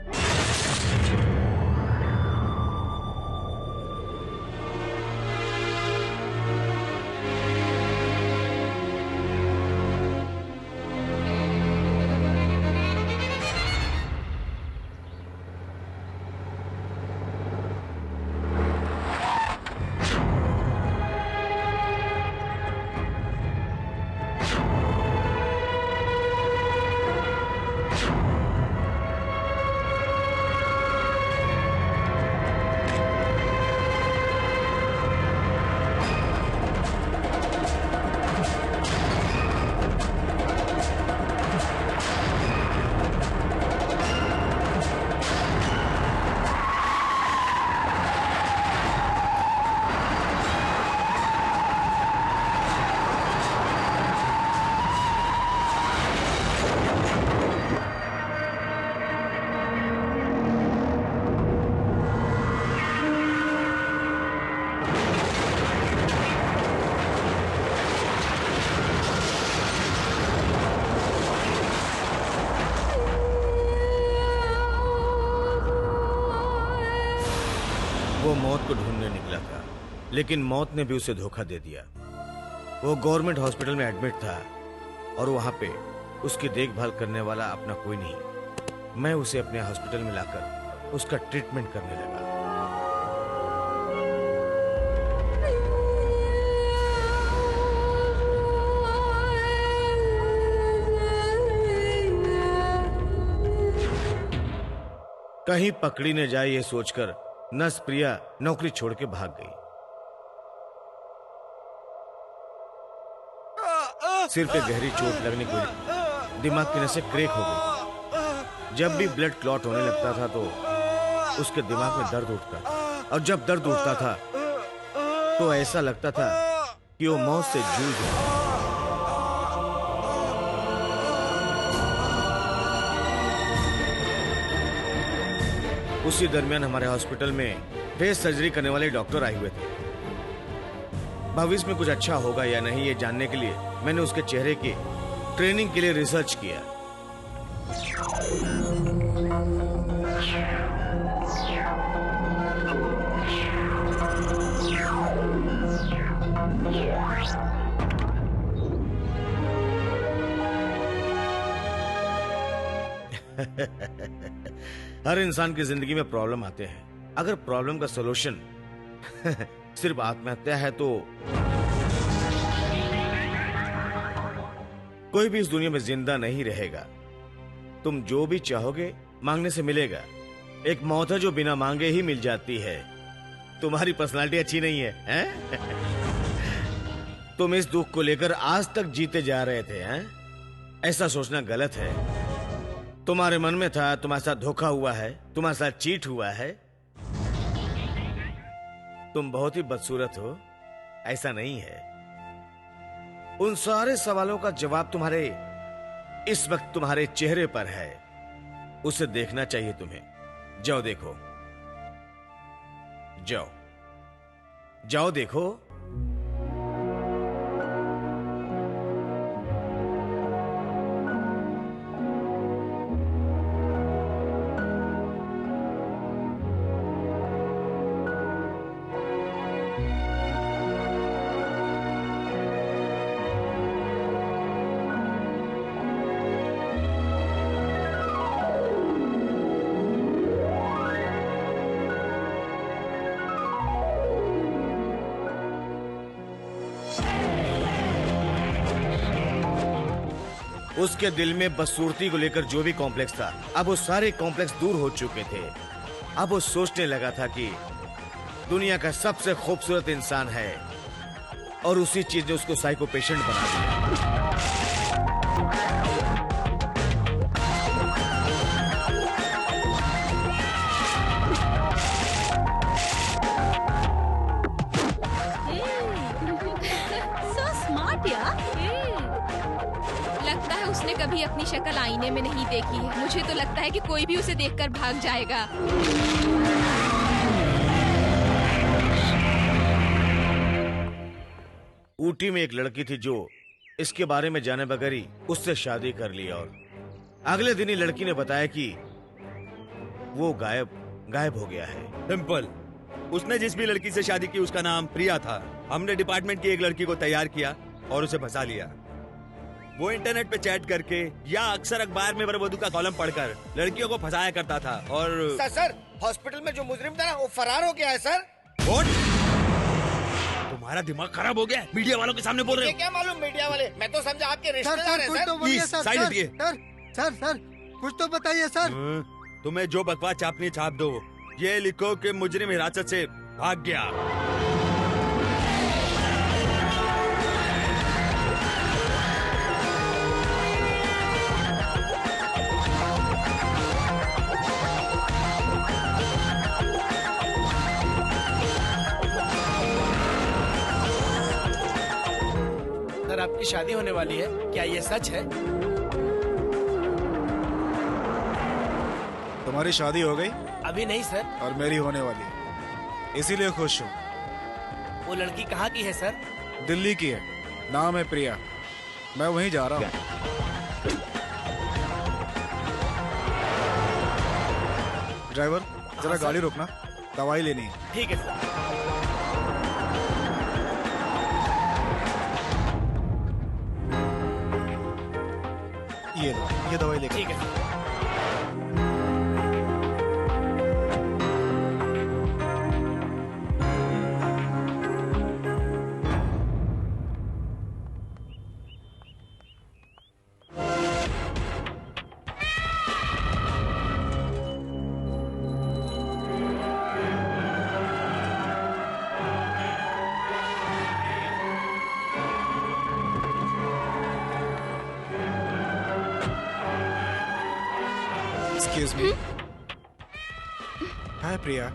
वो मौत को ढूंढने निकला था, लेकिन मौत ने भी उसे धोखा दे दिया। वो गवर्नमेंट हॉस्पिटल में एडमिट था और वहां पे उसकी देखभाल करने वाला अपना कोई नहीं। मैं उसे अपने हॉस्पिटल में लाकर उसका ट्रीटमेंट करने लगा। कहीं पकड़ी न जाए ये सोचकर नर्स प्रिया नौकरी छोड़ के भाग गई। सिर पे गहरी चोट लगने की वजह दिमाग की नसें क्रैक हो गई। जब भी ब्लड क्लॉट होने लगता था तो उसके दिमाग में दर्द उठता, और जब दर्द उठता था तो ऐसा लगता था कि वो मौत से जूझ रहा है। उसी दरमियान हमारे हॉस्पिटल में फेस सर्जरी करने वाले डॉक्टर आए हुए थे। भविष्य में कुछ अच्छा होगा या नहीं ये जानने के लिए मैंने उसके चेहरे की ट्रेनिंग के लिए रिसर्च किया। हर इंसान की जिंदगी में प्रॉब्लम आते हैं। अगर प्रॉब्लम का सॉल्यूशन सिर्फ आत्महत्या है तो कोई भी इस दुनिया में जिंदा नहीं रहेगा। तुम जो भी चाहोगे मांगने से मिलेगा। एक मौत है जो बिना मांगे ही मिल जाती है। तुम्हारी पर्सनालिटी अच्छी नहीं है, हैं? तुम इस दुख को लेकर आज तक जीते जा रहे थे, हैं? ऐसा सोचना गलत है। तुम्हारे मन में था तुम्हारे साथ धोखा हुआ है, तुम्हारे साथ चीट हुआ है। तुम बहुत ही बदसूरत हो, ऐसा नहीं है। उन सारे सवालों का जवाब तुम्हारे इस वक्त तुम्हारे चेहरे पर है। उसे देखना चाहिए तुम्हें। जाओ देखो, जाओ जाओ देखो। उसके दिल में बदसूरती को लेकर जो भी कॉम्प्लेक्स था, अब वो सारे कॉम्प्लेक्स दूर हो चुके थे। अब वो सोचने लगा था कि दुनिया का सबसे खूबसूरत इंसान है और उसी चीज ने उसको साइको पेशेंट बना दिया। लगता है उसने कभी अपनी शक्ल आईने में नहीं देखी है। मुझे तो लगता है कि कोई भी उसे देखकर भाग जाएगा। ऊटी में एक लड़की थी जो इसके बारे में जाने बगैर ही उससे शादी कर ली और अगले दिन ही लड़की ने बताया कि वो गायब हो गया है। सिंपल। उसने जिस भी लड़की से शादी की उसका नाम प्रिया था। हमने डिपार्टमेंट की एक लड़की को तैयार किया और उसे फंसा लिया। वो इंटरनेट पे चैट करके या अक्सर अखबार में वरवधु का कॉलम पढ़कर लड़कियों को फंसाया करता था। और सर हॉस्पिटल में जो मुजरिम था ना वो फरार हो गया है सर। तुम्हारा दिमाग खराब हो गया? मीडिया वालों के सामने बोल रहे हो? क्या मालूम मीडिया वाले? मैं तो समझा आपके रिश्तेदार हैं सर। प्लीज साइड हटिए। सर कुछ तो बताइए सर। तुम्हें जो बकवास छापनी छाप दो। ये लिखो कि मुजरिम हिरासत से भाग गया। सर आपकी शादी होने वाली है, क्या ये सच है? तुम्हारी शादी हो गई? अभी नहीं सर। और मेरी होने वाली है, इसीलिए खुश हूँ। वो लड़की कहाँ की है सर? दिल्ली की है, नाम है प्रिया। मैं वहीं जा रहा हूँ। ड्राइवर जरा गाड़ी रोकना, दवाई लेनी है। ठीक है सर। ये दवाई लेकर। ठीक है। Excuse me. Hi, Priya.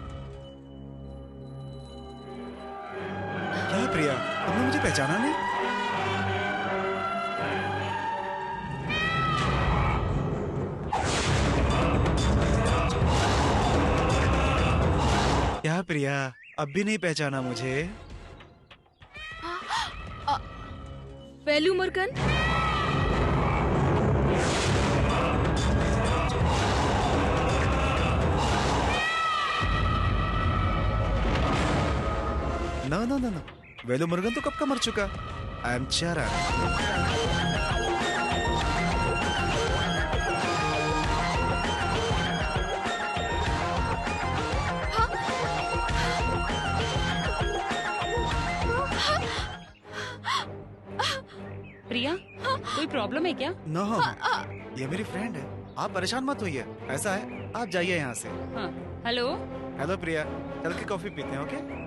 क्या है प्रिया? तुमने मुझे पहचाना नहीं? क्या प्रिया, अब भी नहीं पहचाना मुझे? वेलू मुर्गन। No. वेलू मुर्गन तो कब का मर चुका। आई एम चरण। प्रिया, कोई प्रॉब्लम है क्या? नो, ये मेरी फ्रेंड है, आप परेशान मत होइए। ऐसा है, आप जाइए यहाँ से। हाँ, हेलो। हेलो प्रिया, चल के कॉफी पीते हैं, ओके?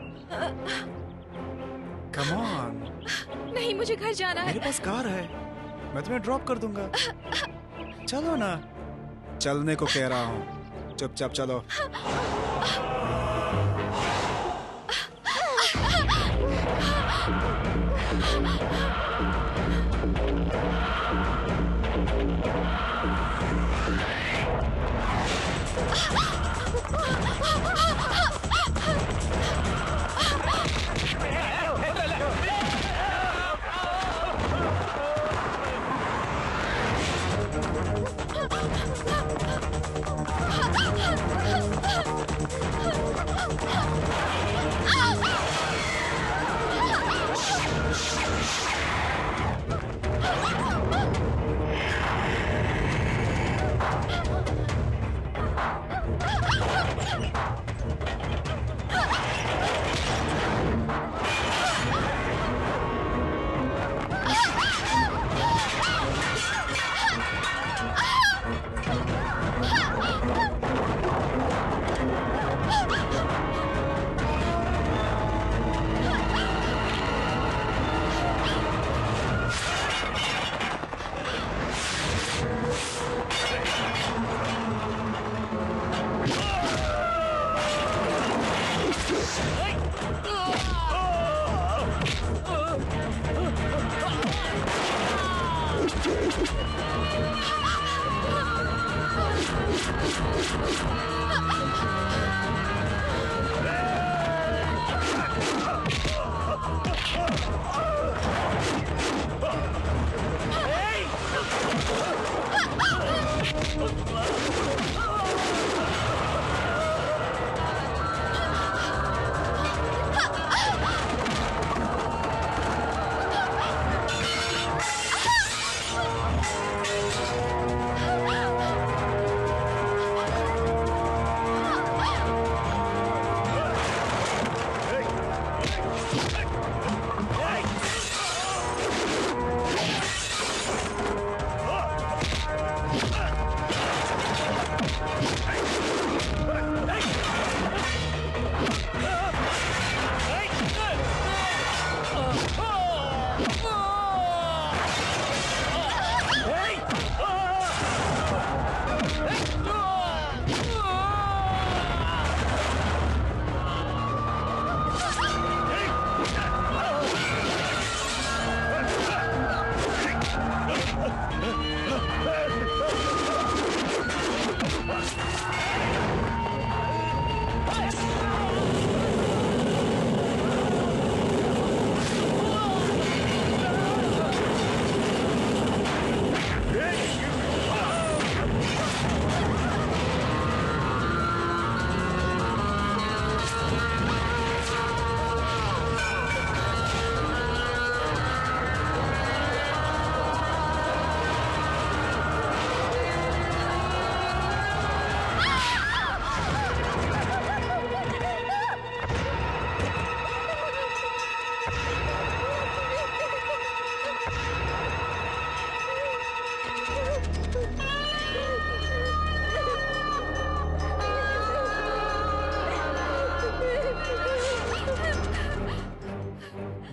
Come on. नहीं, मुझे घर जाना है। मेरे पास कार है, मैं तुम्हें ड्रॉप कर दूंगा। चलो ना। चलने को कह रहा हूँ, चुपचाप चलो।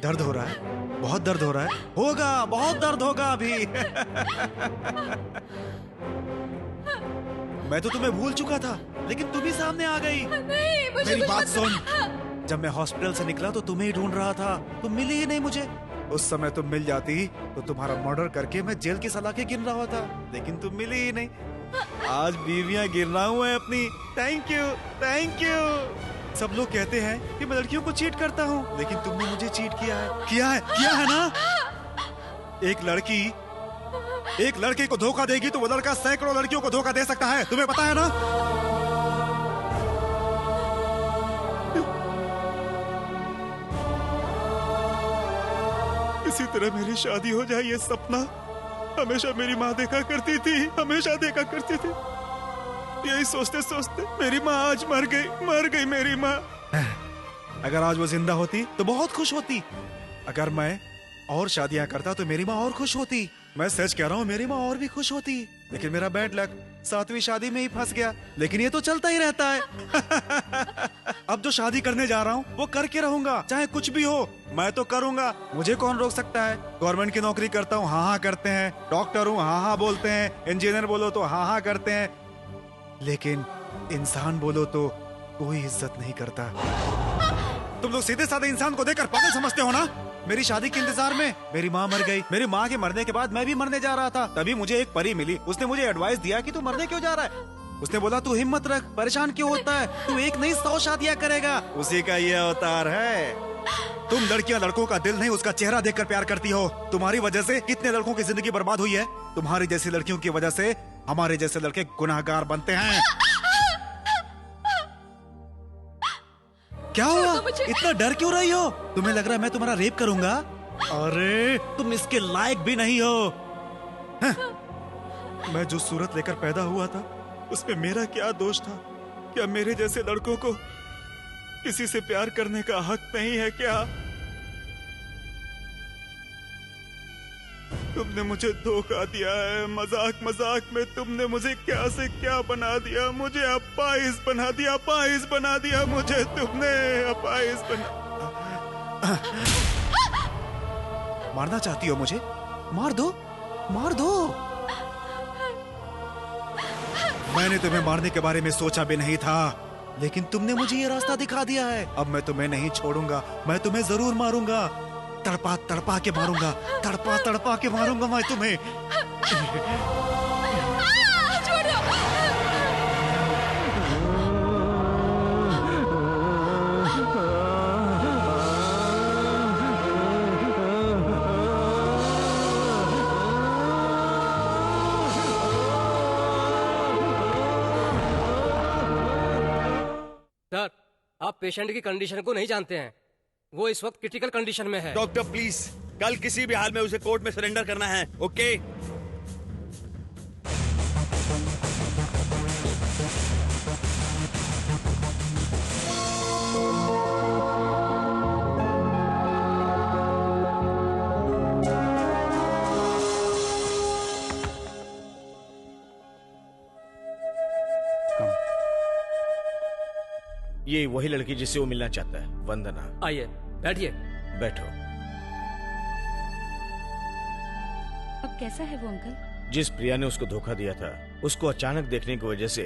दर्द हो रहा है, बहुत दर्द हो रहा है। होगा, बहुत दर्द होगा अभी। मैं तो तुम्हें भूल चुका था, लेकिन तुम ही सामने आ गई। नहीं, मुझे मेरी कुछ बात मत- सुन, जब मैं हॉस्पिटल से निकला तो तुम्हें ही ढूंढ रहा था, तुम मिली ही नहीं मुझे। उस समय तुम मिल जाती तो तुम्हारा मर्डर करके मैं जेल की सलाखें गिन रहा था, लेकिन तुम मिली ही नहीं। आज बीवियां गिर रहा हूँ मैं अपनी। Thank you, thank you. सब लोग कहते हैं कि मैं लड़कियों को चीट करता हूँ, लेकिन तुमने मुझे चीट किया है, किया है ना। एक लड़की को धोखा देगी तो वो लड़का सैकड़ों लड़कियों को धोखा दे सकता है, तुम्हें पता है ना। इसी तरह मेरी शादी हो जाए, ये सपना हमेशा मेरी माँ देखा करती थी, हमेशा देखा करती थी। यही सोचते सोचते मेरी माँ आज मर गई मेरी माँ। अगर आज वो जिंदा होती तो बहुत खुश होती। अगर मैं और शादियां करता तो मेरी माँ और खुश होती। मैं सच कह रहा हूँ, मेरी माँ और भी खुश होती। लेकिन मेरा बैड लक 7वीं शादी में ही फंस गया। लेकिन ये तो चलता ही रहता है। अब जो शादी करने जा रहा हूँ वो करके रहूंगा, चाहे कुछ भी हो मैं तो करूंगा। मुझे कौन रोक सकता है। गवर्नमेंट की नौकरी करता हूँ, हाँ हाँ करते हैं। डॉक्टर हूँ, हाँ हाँ बोलते हैं। इंजीनियर बोलो तो हाँ हाँ करते हैं। लेकिन इंसान बोलो तो कोई इज्जत नहीं करता। तुम लोग सीधे साधे इंसान को देखकर पागल समझते हो ना। मेरी शादी के इंतजार में मेरी माँ मर गई। मेरी माँ के मरने के बाद मैं भी मरने जा रहा था। तभी मुझे एक परी मिली। उसने मुझे एडवाइस दिया कि तू मरने क्यों जा रहा है। उसने बोला तू हिम्मत रख, परेशान क्यों होता है, तू एक नहीं 100 शादियां करेगा। उसी का ये अवतार है। तुम लड़कियां लड़कों का दिल नहीं उसका चेहरा देखकर प्यार करती हो। तुम्हारी वजह से कितने लड़कों की जिंदगी बर्बाद हुई है। तुम्हारी जैसी लड़कियों की वजह से हमारे जैसे लड़के गुनाहगार बनते हैं। क्या हुआ, इतना डर क्यों रही हो। तुम्हें लग रहा है मैं तुम्हारा रेप करूंगा। अरे तुम इसके लायक भी नहीं हो। मैं जो सूरत लेकर पैदा हुआ था उसमें मेरा क्या दोष था। क्या मेरे जैसे लड़कों को किसी से प्यार करने का हक नहीं है क्या। तुमने मुझे धोखा दिया है। मजाक मजाक में तुमने मुझे क्या से क्या बना दिया। मुझे अपाहिज बना दिया, अपाहिज बना दिया मुझे तुमने, अपाहिज बना। मारना चाहती हो मुझे, मार दो, मार दो। मैंने तुम्हें मारने के बारे में सोचा भी नहीं था, लेकिन तुमने मुझे ये रास्ता दिखा दिया है। अब मैं तुम्हें नहीं छोड़ूंगा, मैं तुम्हें जरूर मारूंगा। तड़पा तड़पा के मारूंगा, तड़पा तड़पा के मारूंगा मैं तुम्हें। सर, आप पेशेंट की कंडीशन को नहीं जानते हैं। वो इस वक्त क्रिटिकल कंडीशन में है। डॉक्टर प्लीज, कल किसी भी हाल में उसे कोर्ट में सरेंडर करना है, ओके? ये वही लड़की जिससे वो मिलना चाहता है, वंदना। आइए, बैठिए। बैठो। अब कैसा है वो अंकल? जिस प्रिया ने उसको धोखा दिया था, उसको अचानक देखने की वजह से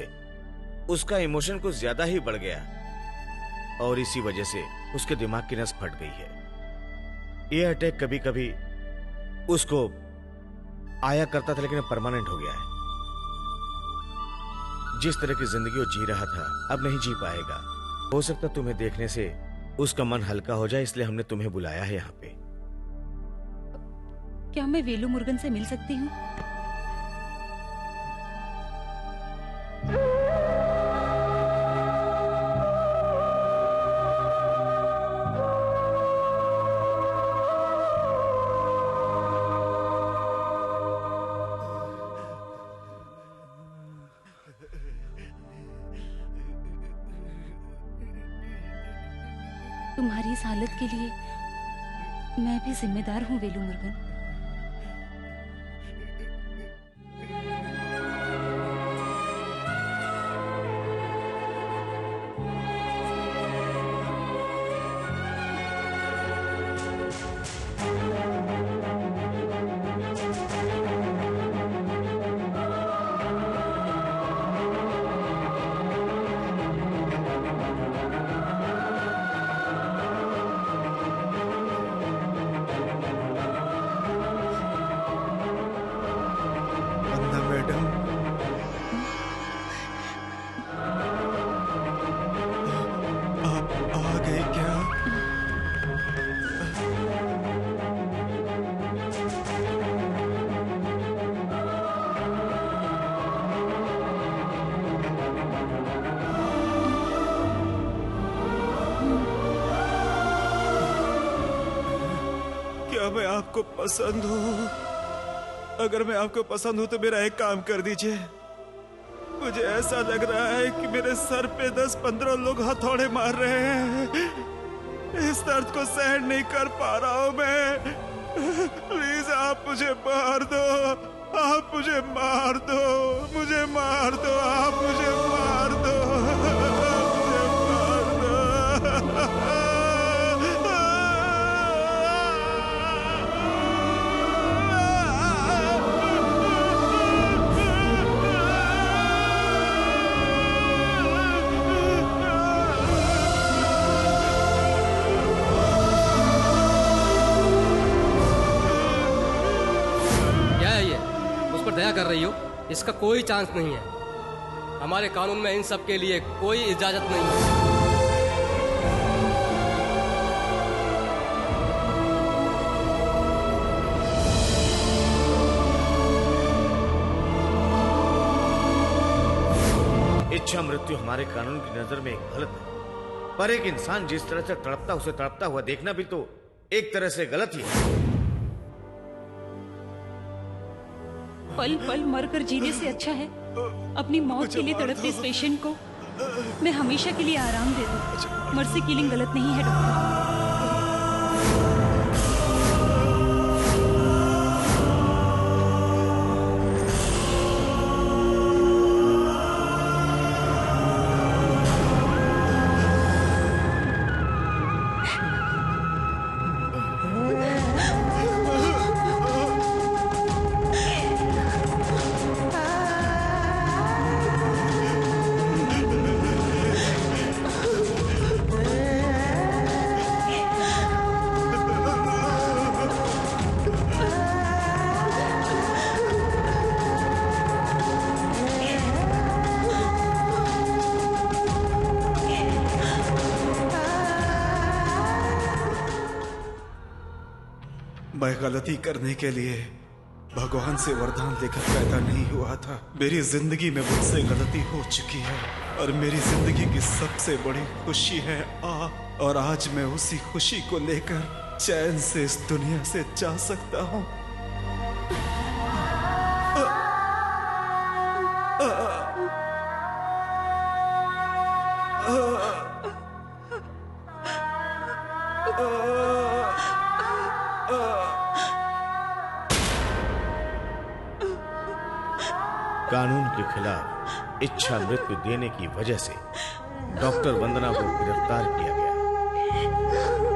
उसका इमोशन कुछ ज्यादा ही बढ़ गया और इसी वजह से उसके दिमाग की नस फट गई है। ये अटैक कभी कभी उसको आया करता था, लेकिन अब परमानेंट हो गया है। जिस तरह की जिंदगी वो जी रहा था, अब नहीं जी पाएगा। हो सकता तुम्हें देखने से उसका मन हल्का हो जाए, इसलिए हमने तुम्हें बुलाया है यहाँ पे। क्या मैं वेलू मुर्गन से मिल सकती हूँ? तुम्हारी इस हालत के लिए मैं भी जिम्मेदार हूँ वेलू मुर्गन। मैं आपको पसंद हूँ, अगर मैं आपको पसंद हूँ तो मेरा एक काम कर दीजिए। मुझे ऐसा लग रहा है कि मेरे सर पे 10-15 लोग हथौड़े मार रहे हैं। इस दर्द को सहन नहीं कर पा रहा हूँ मैं। प्लीज आप मुझे मार दो, आप मुझे मार दो, मुझे मार दो, आप मुझे मार दो, मुझे मार दो। दया कर रही हो? इसका कोई चांस नहीं है। हमारे कानून में इन सब के लिए कोई इजाजत नहीं है। इच्छा मृत्यु हमारे कानून की नजर में गलत है, पर एक इंसान जिस तरह से तड़पता उसे तड़पता हुआ देखना भी तो एक तरह से गलत ही है। पल पल मरकर जीने से अच्छा है अपनी मौत के लिए तड़पते इस पेशेंट को मैं हमेशा के लिए आराम दे दूं। मर्सी किलिंग गलत नहीं है डॉक्टर। मैं गलती करने के लिए भगवान से वरदान लेकर पैदा नहीं हुआ था। मेरी जिंदगी में मुझसे गलती हो चुकी है और मेरी जिंदगी की सबसे बड़ी खुशी है और आज मैं उसी खुशी को लेकर चैन से इस दुनिया से जा सकता हूँ। कानून के खिलाफ इच्छा मृत्यु देने की वजह से डॉक्टर वंदना को गिरफ्तार किया गया।